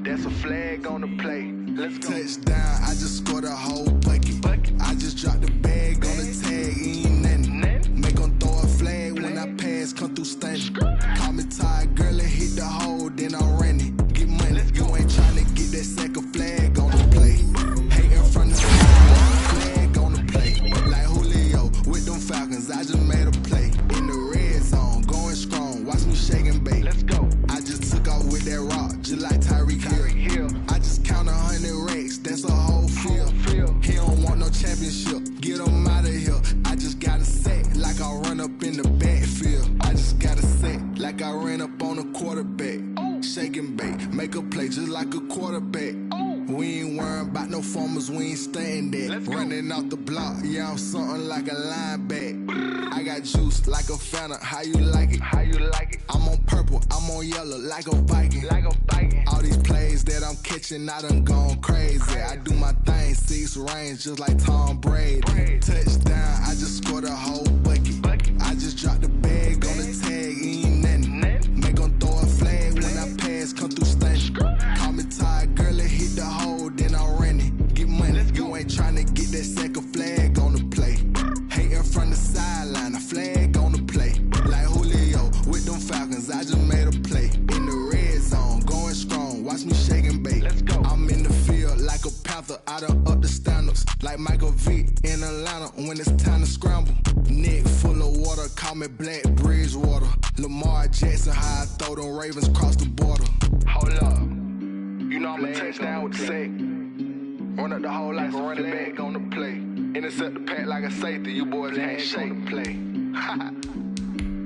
That's a flag on the play. Let's go. Touchdown, I just scored a whole bucket. I just dropped the bag on the tag, ain't nothing. Make them throw a flag when I pass, come through stunning. Call me tired, girl, and hit the hole, then I'm running. Get money, you ain't tryna get that second flag on the play. Hating from the side, flag on the play. Like Julio with them Falcons, I just made a play. In the red zone, going strong, watch me shake and bake. Let's go. I just took off with that rock, just like Tyreek Hill. I just count 100 racks, that's a whole field. He don't want no championship, get him out of here. I just got a set, like I run up in the backfield. I just got a set, like I ran up on a quarterback. Shake and bake, make a play just like a quarterback. We ain't worrying about no formers, we ain't staying there. Running out the block, yeah, I'm something like a lineback. I got juice like a Fanta, how you like it? I'm on purple, I'm on yellow, like a Viking. All these plays that I'm catching, I done gone crazy. I do my thing, 6 range, just like Tom Brady. Touchdown, I just scored a whole bucket. I just dropped the bag on the tag, ain't nothing. Make them throw a flag when I pass, come through stunning. Call me tired, girl, and hit the hole, then I'm running. Get money, you ain't tryna get that second flag on the play. Hating from the sideline, a flag on the play. Like Julio with them Falcons, I just made a play. In the red zone, going strong, watch me shake and bake. Let's go. I'm in the field like a Panther, I done up the standards. Like Michael Vick in Atlanta when it's time to scramble. Neck full of water, call me Black Bridgewater. Lamar Jackson, how I throw them Ravens cross the border. Hold up. You know I'm a touchdown with the sack. Run up the hole like a running back on the play. Intercept the pack like a safety. You boys can't shake the play.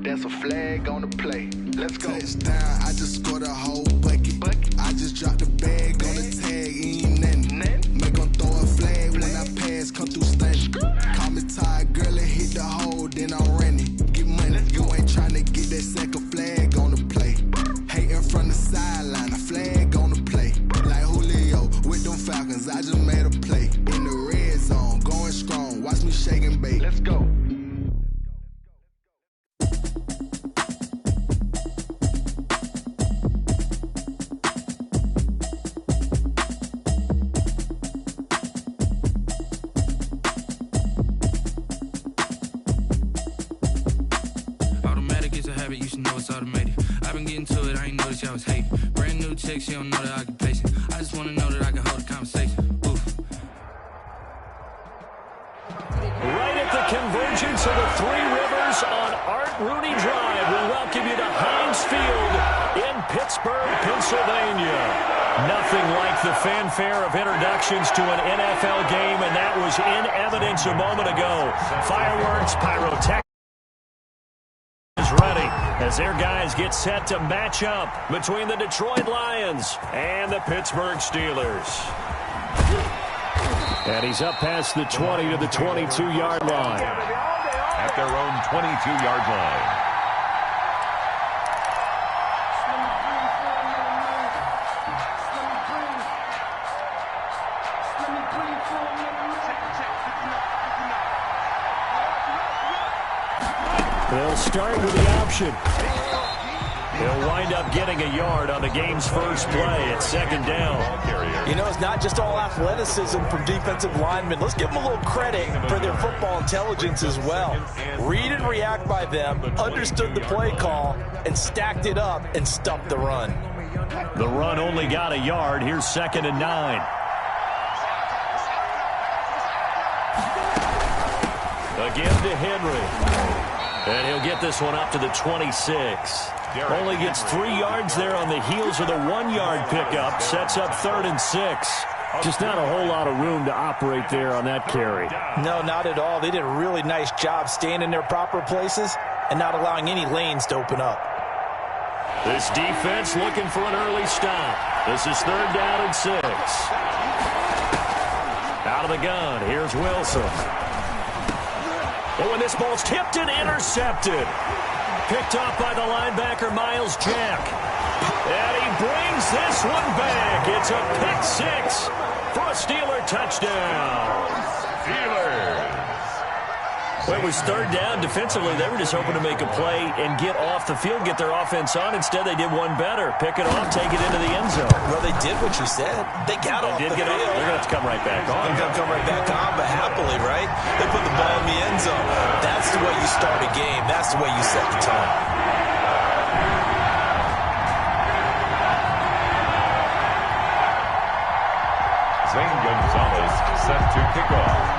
That's a flag on the play. Let's go. Touchdown, I just scored a whole bucket. I just dropped the bag on the tag, ain't nothing. Make 'em throw a flag when I pass, come through stunning. Call me tired, girl, and hit the hole, then I'm running. Get money, you ain't tryna get that second flag on the play. Hating from the sideline, a flag on the play. Like Julio with them Falcons, I just made a play. In the red zone, going strong, watch me shake and bake. Let's go. Automatic is a habit, you should know it's automated. I've been getting to it, I ain't noticed y'all was hating. Brand new chick, she don't know that I can pace it. I just wanna know that I can hold a conversation. Oof. Right at the convergence of the Three Rivers on Art Rooney Drive, we welcome you to Heinz Field in Pittsburgh, Pennsylvania. Nothing like the fanfare of introductions to an NFL game, and that was in evidence a moment ago. Fireworks, pyrotechnics is ready as their guys get set to match up between the Detroit Lions and the Pittsburgh Steelers. And he's up past the 20 to the 22-yard line. At their own 22-yard line. They'll start with the option. He'll wind up getting a yard on the game's first play at second down. You know, it's not just all athleticism from defensive linemen. Let's give them a little credit for their football intelligence as well. Read and react by them, understood the play call, and stacked it up and stuffed the run. The run only got a yard. Here's 2nd and 9. Again to Henry. And he'll get this one up to the 26. Only gets 3 yards there on the heels of the 1-yard pickup. Sets up 3rd and 6. Just not a whole lot of room to operate there on that carry. No, not at all. They did a really nice job staying in their proper places and not allowing any lanes to open up. This defense looking for an early stop. This is 3rd down and 6. Out of the gun, here's Wilson. Oh, and this ball's tipped and intercepted. Picked off by the linebacker, Miles Jack. And he brings this one back. It's a pick 6 for a Steeler touchdown. Steelers. Well, it was 3rd down. Defensively, they were just hoping to make a play and get off the field, get their offense on. Instead, they did one better. Pick it off, take it into the end zone. Well, they did what you said. They got off the field. They're going to have to come right back on. They're going to come right back on, but happily, right? They put the ball in the end zone. That's the way you start a game. That's the way you set the tone. Zane Gonzalez set to kick off.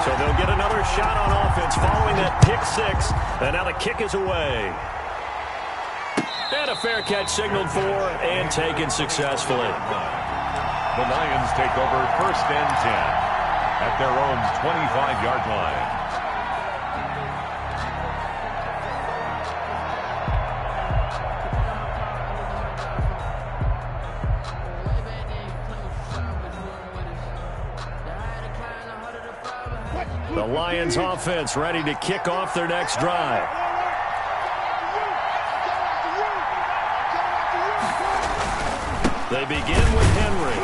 So they'll get another shot on offense following that pick 6. And now the kick is away. And a fair catch signaled for and taken successfully. The Lions take over 1st and 10 at their own 25-yard line. The Lions offense ready to kick off their next drive. They begin with Henry,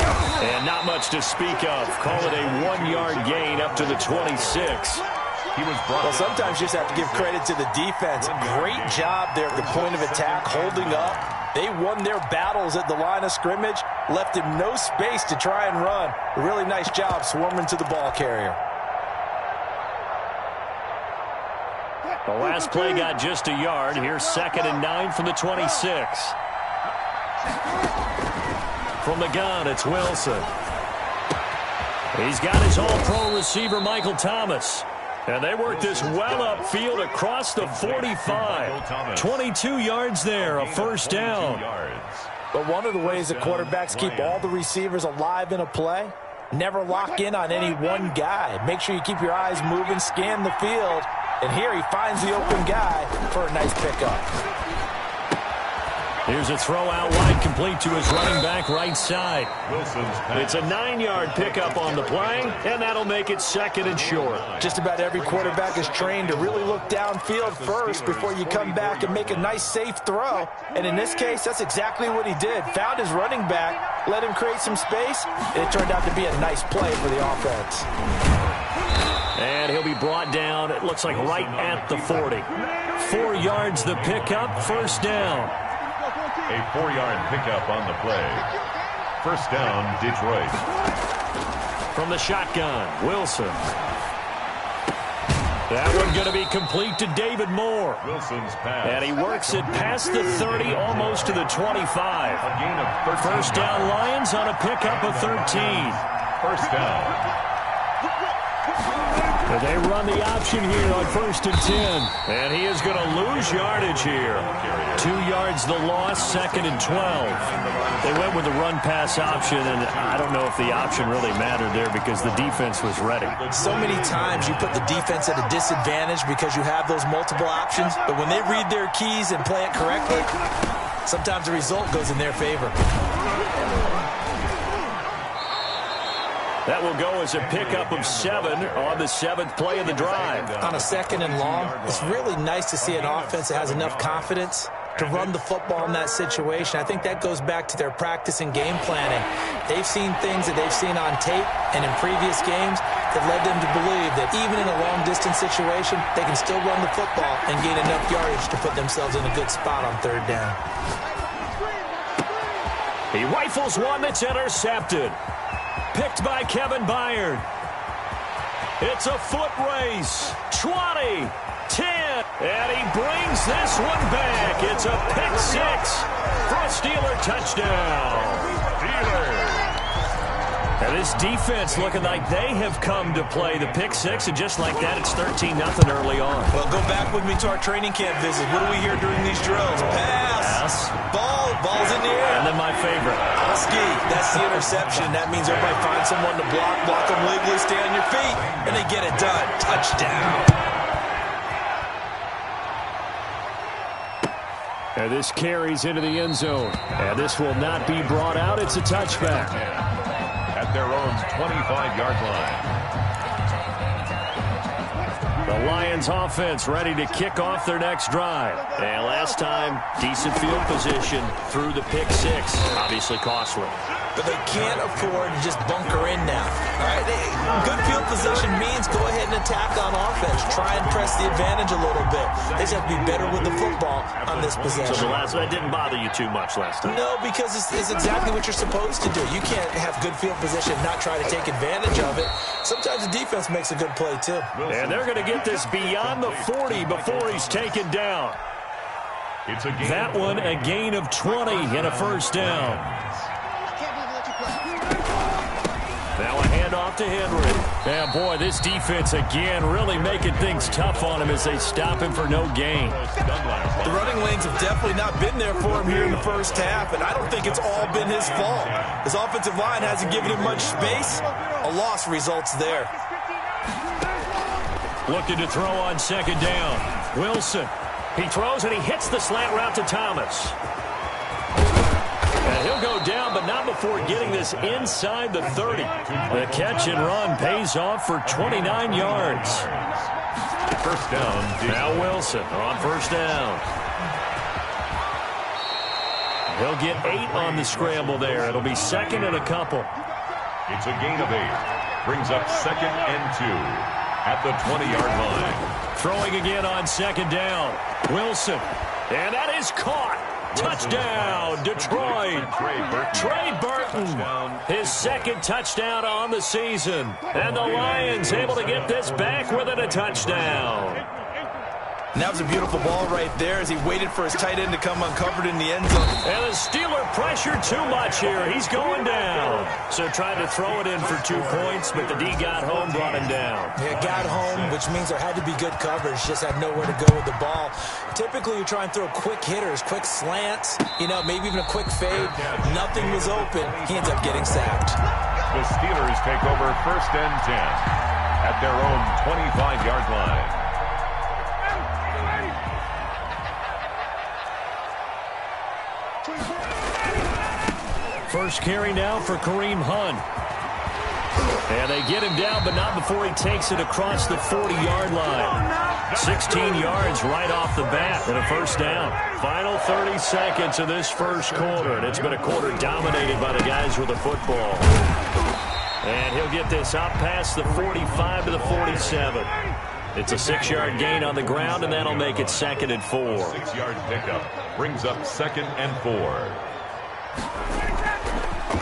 and not much to speak of. Call it a 1-yard gain up to the 26. Well, sometimes you just have to give credit to the defense. Great job there at the point of attack, holding up. They won their battles at the line of scrimmage, left him no space to try and run. A really nice job swarming to the ball carrier. The last play got just a yard. Here's 2nd and 9 from the 26. From the gun, it's Wilson. He's got his all-pro receiver, Michael Thomas. And they work this well upfield across the 45. 22 yards there, a 1st down. But one of the ways the quarterbacks keep all the receivers alive in a play, never lock in on any one guy. Make sure you keep your eyes moving, scan the field, And here he finds the open guy for a nice pickup. Here's a throw out wide, complete to his running back right side. It's a 9-yard pickup on the play, and that'll make it 2nd and short. Just about every quarterback is trained to really look downfield first before you come back and make a nice, safe throw. And in this case, that's exactly what he did. Found his running back, let him create some space, and it turned out to be a nice play for the offense. And he'll be brought down, it looks like right at the 40. 4 yards the pickup, 1st down. A 4-yard pickup on the play. 1st down, Detroit. From the shotgun, Wilson. That one going to be complete to David Moore. Wilson's pass. And he works it past the 30, almost to the 25. A gain of 13. 1st down, Lions on a pickup of 13. 1st down. And they run the option here on 1st and 10. And he is going to lose yardage here. 2 yards the loss, 2nd and 12. They went with the run-pass option, and I don't know if the option really mattered there because the defense was ready. So many times you put the defense at a disadvantage because you have those multiple options, but when they read their keys and play it correctly, sometimes the result goes in their favor. That will go as a pickup of 7 on the 7th play of the drive. On a 2nd and long, it's really nice to see an offense that has enough confidence to run the football in that situation. I think that goes back to their practice and game planning. They've seen things that they've seen on tape and in previous games that led them to believe that even in a long-distance situation, they can still run the football and gain enough yardage to put themselves in a good spot on 3rd down. He rifles one that's intercepted. Picked by Kevin Byard. It's a foot race. 20, 10, and he brings this one back. It's a pick 6 for a Steeler touchdown. Steelers. And this defense looking like they have come to play the pick 6, and just like that, it's 13-0 early on. Well, go back with me to our training camp visit. What do we hear during these drills? Pass. Ball's in the air. And then my favorite. Oski, that's the interception. That means everybody finds someone to block them legally, stay on your feet, and they get it done. Touchdown. And this carries into the end zone. And this will not be brought out. It's a touchback. At their own 25-yard line. The Lions offense ready to kick off their next drive. And last time, decent field position through the pick 6. Obviously costly. But they can't afford to just bunker in now. All right, good field position means go ahead and attack on offense. Try and press the advantage a little bit. They just have to be better with the football on this possession. So that didn't bother you too much last time? No, because it's exactly what you're supposed to do. You can't have good field position and not try to take advantage of it. Sometimes the defense makes a good play, too. And they're going to get this beyond the 40 before he's taken down. That one, a gain of 20 and a 1st down. Now a handoff to Henry. And boy, this defense again really making things tough on him as they stop him for no gain. The running lanes have definitely not been there for him here in the first half, and I don't think it's all been his fault. His offensive line hasn't given him much space. A loss results there. Looking to throw on 2nd down. Wilson. He throws and he hits the slant route to Thomas. And he'll go down, but not before getting this inside the 30. The catch and run pays off for 29 yards. 1st down. Now Wilson on 1st down. He'll get 8 on the scramble there. It'll be 2nd and a couple. It's a gain of 8. Brings up 2nd and 2 at the 20-yard line. Throwing again on 2nd down. Wilson. And that is caught. Touchdown, Detroit. Trey Burton, his 2nd touchdown on the season. And the Lions able to get this back within a touchdown. And that was a beautiful ball right there as he waited for his tight end to come uncovered in the end zone. And the Steeler pressured too much here. He's going down. So tried to throw it in for 2 points, but the D got home, brought him down. Yeah, got home, which means there had to be good coverage. Just had nowhere to go with the ball. Typically, you try and throw quick hitters, quick slants, maybe even a quick fade. Nothing was open. He ends up getting sacked. The Steelers take over 1st and 10 at their own 25-yard line. First carry now for Kareem Hunt. And they get him down, but not before he takes it across the 40-yard line. 16 yards right off the bat and a first down. Final 30 seconds of this first quarter, and it's been a quarter dominated by the guys with the football. And he'll get this up past the 45 to the 47. It's a 6-yard gain on the ground, and that'll make it 2nd and 4. 6-yard pickup brings up 2nd and 4.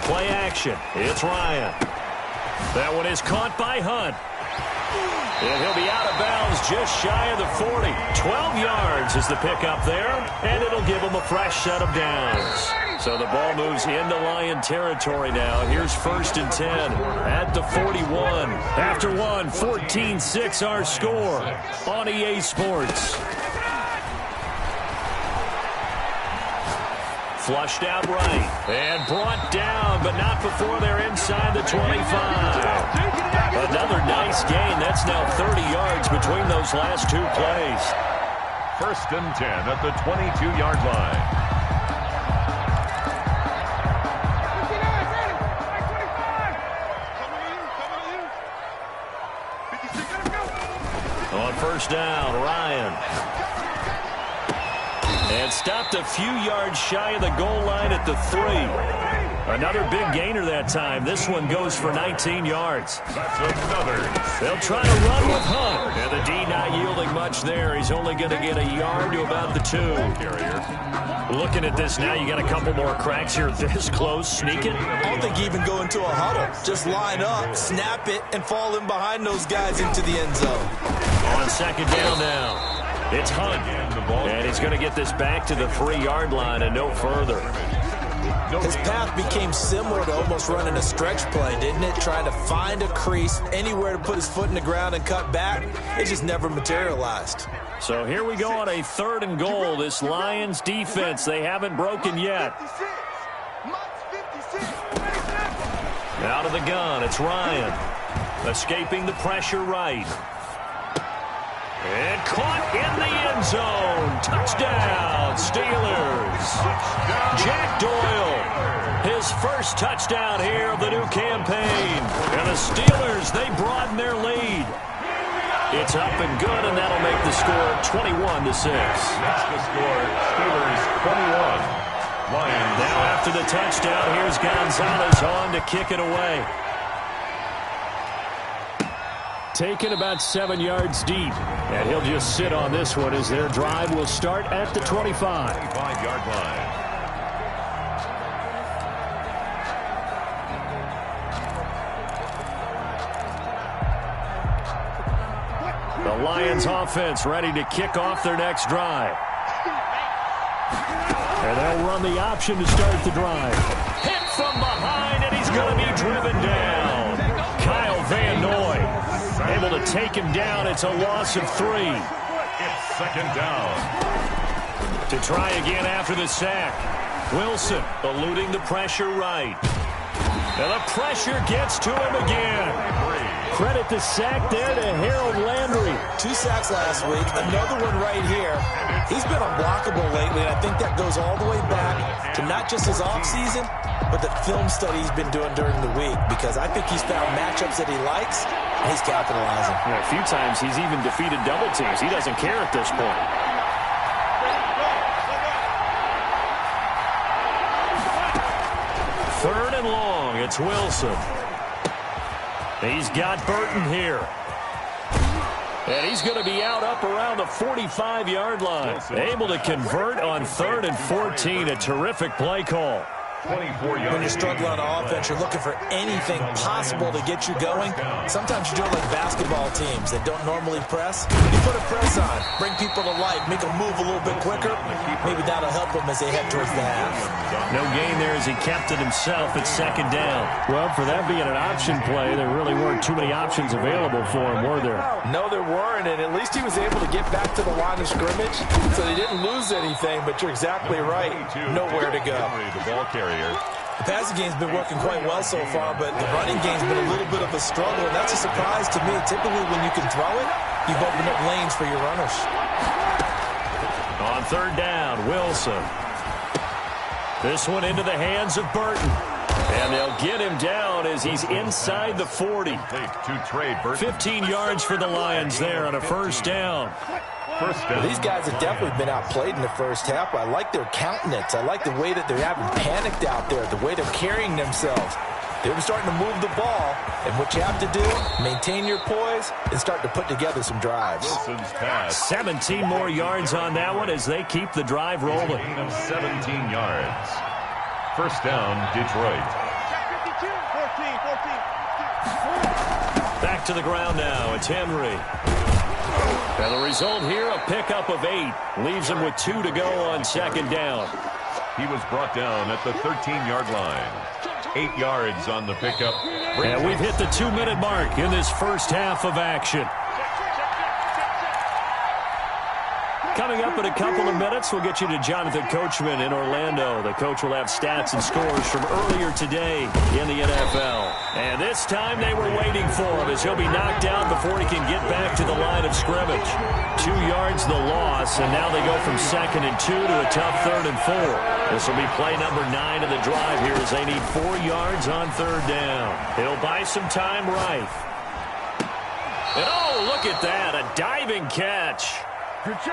Play action. It's Ryan. That one is caught by Hunt. And he'll be out of bounds just shy of the 40. 12 yards is the pickup there, and it'll give him a fresh set of downs. So the ball moves into Lion territory now. Here's 1st and 10 at the 41. After one, 14-6 our score on EA Sports. Flushed out right and brought down, but not before they're inside the 25. Another nice gain. That's now 30 yards between those last two plays. 1st and 10 at the 22-yard line. On 1st down, Ryan. And stopped a few yards shy of the goal line at the 3. Another big gainer that time. This one goes for 19 yards. That's another. They'll try to run with Hunt. And the D not yielding much there. He's only going to get a yard to about the 2. Looking at this now, you got a couple more cracks here this close. Sneak it. I don't think you even go into a huddle. Just line up, snap it, and fall in behind those guys into the end zone. On 2nd down now. It's Hunt. And he's going to get this back to the 3-yard line and no further. His path became similar to almost running a stretch play, didn't it? Trying to find a crease, anywhere to put his foot in the ground and cut back. It just never materialized. So here we go on a 3rd and goal. This Lions defense, they haven't broken yet. Out of the gun, it's Ryan. Escaping the pressure right. And caught in the end zone. Touchdown, Steelers. Jack Doyle, his first touchdown here of the new campaign. And the Steelers, they broaden their lead. It's up and good, and that'll make the score 21-6. That's the score. Steelers 21. Lions. Now after the touchdown, here's Gonzalez on to kick it away. Taken about 7 yards deep. And he'll just sit on this one as their drive will start at the 25. 25-yard line. The Lions offense ready to kick off their next drive. And they'll run the option to start the drive. Hit from behind, and he's going to be driven down. Kyle Van Noy able to take him down. It's a loss of 3. It's 2nd down. To try again after the sack. Wilson eluding the pressure right. And the pressure gets to him again. Credit the sack there to Harold Landry. 2 sacks last week, another one right here. He's been unblockable lately, and I think that goes all the way back to not just his offseason, but the film study he's been doing during the week, because I think he's found matchups that he likes, and he's capitalizing. Yeah, a few times he's even defeated double teams. He doesn't care at this point. Third and long, it's Wilson. He's got Burton here. And he's going to be out up around the 45-yard line. Able to convert on 3rd and 14. A terrific play call. When you're struggling on offense, you're looking for anything possible to get you going. Sometimes you do it like basketball teams that don't normally press. You put a press on, bring people to life, make them move a little bit quicker. Maybe that'll help them as they head towards the half. No gain there as he kept it himself at 2nd down. Well, for that being an option play, there really weren't too many options available for him, were there? No, there weren't, and at least he was able to get back to the line of scrimmage, so he didn't lose anything, but you're exactly right. Nowhere to go. The ball carrier. The passing game's been working quite well so far, but the running game's been a little bit of a struggle, and that's a surprise to me. Typically, when you can throw it, you've opened up lanes for your runners. On 3rd down, Wilson. This one into the hands of Burton. And they'll get him down as he's inside the 40. 15 yards for the Lions there on a first down. Well, these guys have definitely been outplayed in the first half, but I like their countenance. I like the way that they're having panicked out there, the way they're carrying themselves. They're starting to move the ball, and what you have to do, maintain your poise and start to put together some drives. 17 more yards on that one as they keep the drive rolling. 17 yards. First down, Detroit. Back to the ground now. It's Henry. And the result here, a pickup of 8. Leaves him with 2 to go on second down. He was brought down at the 13-yard line. 8 yards on the pickup. And we've hit the 2-minute mark in this first half of action. Coming up in a couple of minutes, we'll get you to Jonathan Coachman in Orlando. The coach will have stats and scores from earlier today in the NFL. And this time they were waiting for him as he'll be knocked out before he can get back to the line of scrimmage. 2 yards the loss, and now they go from 2nd and 2 to a tough 3rd and 4. This will be play number 9 of the drive here as they need 4 yards on 3rd down. He'll buy some time, Rife. And oh, look at that, a diving catch.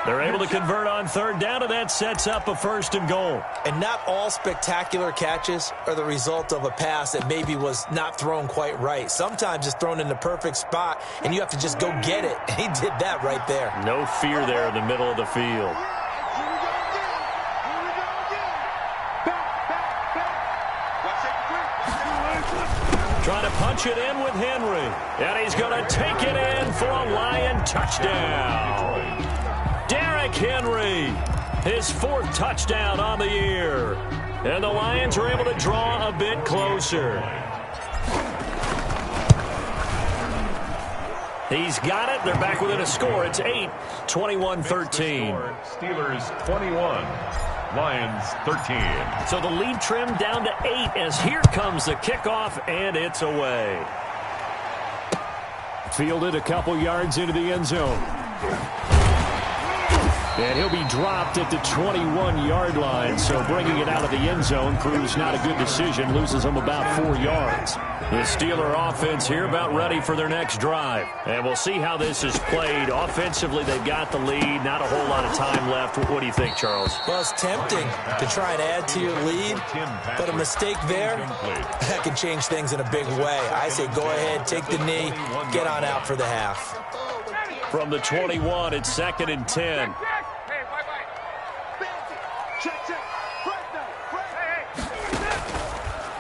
They're able to convert on 3rd down, and that sets up a 1st and goal. And not all spectacular catches are the result of a pass that maybe was not thrown quite right. Sometimes it's thrown in the perfect spot, and you have to just go get it. And he did that right there. No fear there in the middle of the field. Trying to punch it in with Henry. And he's going to take it in for a Lion touchdown. Derrick Henry, his 4th touchdown on the year. And the Lions are able to draw a bit closer. He's got it. They're back within a score. It's 8, 21-13. Steelers 21, Lions 13. So the lead trimmed down to 8 as here comes the kickoff, and it's away. Fielded a couple yards into the end zone. And he'll be dropped at the 21-yard line, so bringing it out of the end zone proves not a good decision, loses them about 4 yards. The Steeler offense here about ready for their next drive. And we'll see how this is played. Offensively, they've got the lead, not a whole lot of time left. What do you think, Charles? Well, it's tempting to try and add to your lead, but a mistake there, that can change things in a big way. I say go ahead, take the knee, get on out for the half. From the 21, it's 2nd and 10.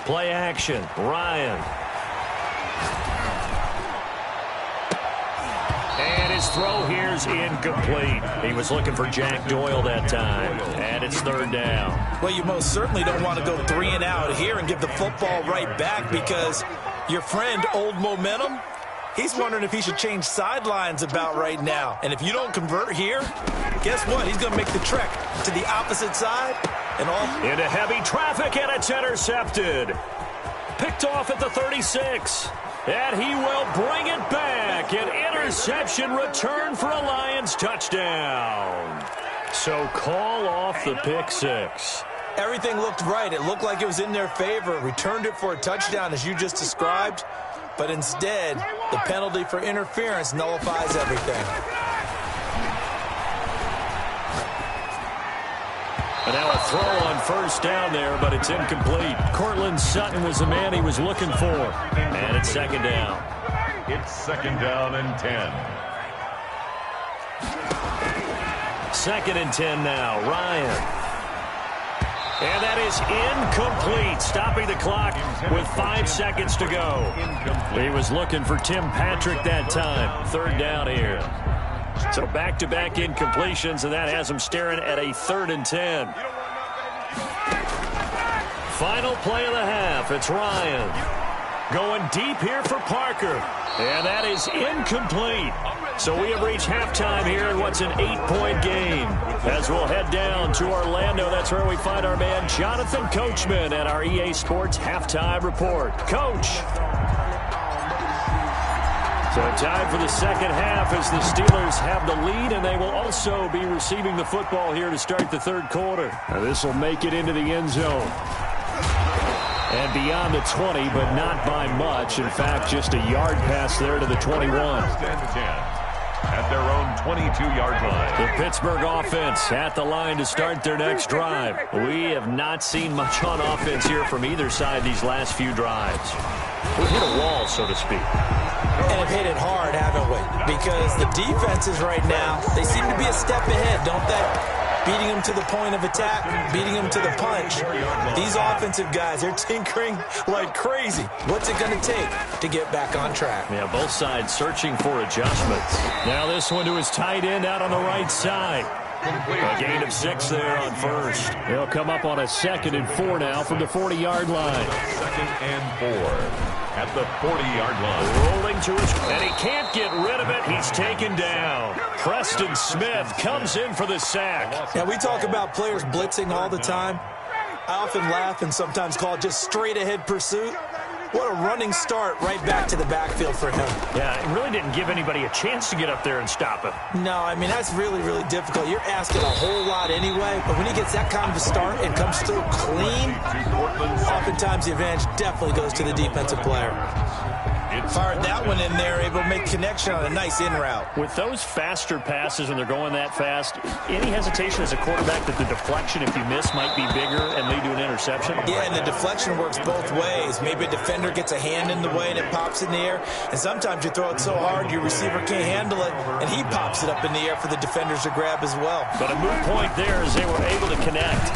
Play action, Ryan. And his throw here's incomplete. He was looking for Jack Doyle that time. And it's 3rd down. Well, you most certainly don't want to go 3 and out here and give the football right back because your friend, Old Momentum, he's wondering if he should change sidelines about right now. And if you don't convert here, guess what? He's going to make the trek to the opposite side. And all into heavy traffic, and it's intercepted. Picked off at the 36. And he will bring it back. An interception return for a Lions touchdown. So call off the pick 6. Everything looked right. It looked like it was in their favor. Returned it for a touchdown, as you just described. But instead, the penalty for interference nullifies everything. And now a throw on 1st down there, but it's incomplete. Cortland Sutton was the man he was looking for. And it's 2nd down. It's 2nd down and 10. 2nd and 10 now. Ryan. And that is incomplete, stopping the clock with 5 seconds to go. He was looking for Tim Patrick that time. 3rd down here. So back-to-back incompletions, and that has him staring at a 3rd and 10. Final play of the half. It's Ryan. Going deep here for Parker. And that is incomplete. So we have reached halftime here in what's an 8-point game. As we'll head down to Orlando, that's where we find our man Jonathan Coachman at our EA Sports Halftime Report. Coach. So time for the second half as the Steelers have the lead, and they will also be receiving the football here to start the 3rd quarter. Now this will make it into the end zone. And beyond the 20, but not by much. In fact, just a yard pass there to the 21. At their own 22-yard line. The Pittsburgh offense at the line to start their next drive. We have not seen much on offense here from either side these last few drives. We've hit a wall, so to speak. And have hit it hard, haven't we? Because the defenses right now, they seem to be a step ahead, don't they? Beating them to the point of attack, beating them to the punch. These offensive guys, they're tinkering like crazy. What's it going to take to get back on track? Yeah, both sides searching for adjustments. Now this one to his tight end out on the right side. A gain of 6 there on first. He'll come up on a 2nd and 4 now from the 40-yard line. 2nd and 4 at the 40-yard line. Rolling to his, and he can't get rid of it. He's taken down. Preston Smith comes in for the sack. Now, we talk about players blitzing all the time. I often laugh and sometimes call it just straight-ahead pursuit. What a running start right back to the backfield for him. Yeah, it really didn't give anybody a chance to get up there and stop him. No, I mean, that's really, really difficult. You're asking a whole lot anyway, but when he gets that kind of a start and comes through clean, oftentimes the advantage definitely goes to the defensive player. Fired that one in there, able to make connection on a nice in route. With those faster passes when they're going that fast, any hesitation as a quarterback that the deflection, if you miss, might be bigger and lead to an interception? Yeah, and the deflection works both ways. Maybe a defender gets a hand in the way and it pops in the air, and sometimes you throw it so hard your receiver can't handle it, and he pops it up in the air for the defenders to grab as well. But a moot point there as they were able to connect.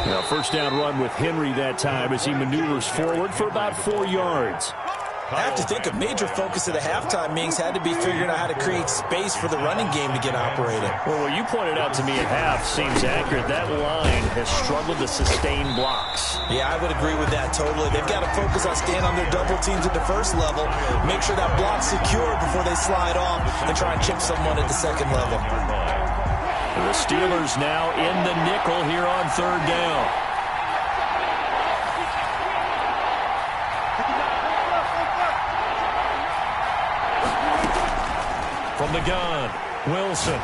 Now, first down run with Henry that time as he maneuvers forward for about 4 yards. I have to think a major focus of the halftime meetings had to be figuring out how to create space for the running game to get operating. Well, what you pointed out to me at half seems accurate. That line has struggled to sustain blocks. Yeah, I would agree with that totally. They've got to focus on staying on their double teams at the first level, make sure that block's secure before they slide off, and try and chip someone at the second level. The Steelers now in the nickel here on 3rd down. From the gun, Wilson.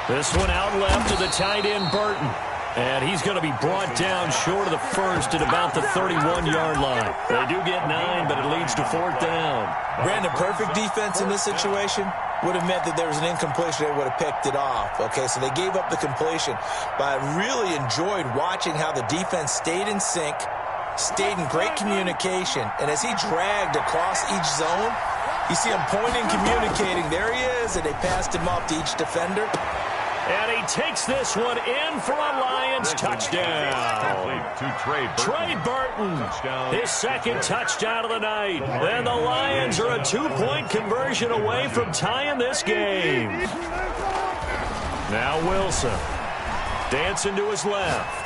This one out left to the tight end, Burton. And he's going to be brought down short of the first at about the 31-yard line. They do get 9, but it leads to 4th down. Brandon, perfect defense in this situation would have meant that there was an incompletion. They would have picked it off. Okay, so they gave up the completion. But I really enjoyed watching how the defense stayed in sync, stayed in great communication. And as he dragged across each zone, you see him pointing, communicating. There he is, and they passed him off to each defender. And he takes this one in for a Lions touchdown. Trey Burton, his 2nd touchdown of the night. And the Lions are a 2-point conversion away from tying this game. Now Wilson, dancing to his left.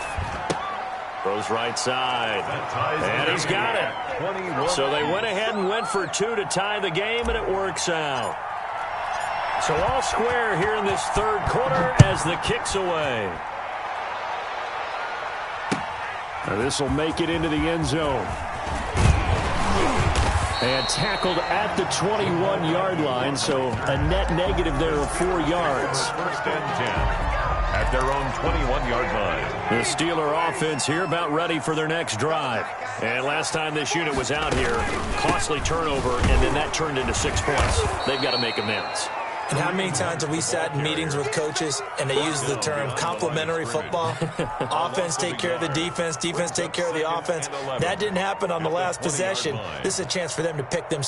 Throws right side, and he's got it. So they went ahead and went for 2 to tie the game, and it works out. So all square here in this 3rd quarter as the kick's away. This will make it into the end zone. And tackled at the 21-yard line, so a net negative there of 4 yards. 1st and 10. At their own 21-yard line. The Steeler offense here about ready for their next drive. And last time this unit was out here, costly turnover, and then that turned into 6 points. They've got to make amends. And how many times have we sat in meetings with coaches and they use the term complementary football? Offense take care of the defense, defense take care of the offense. That didn't happen on the last possession. This is a chance for them to pick them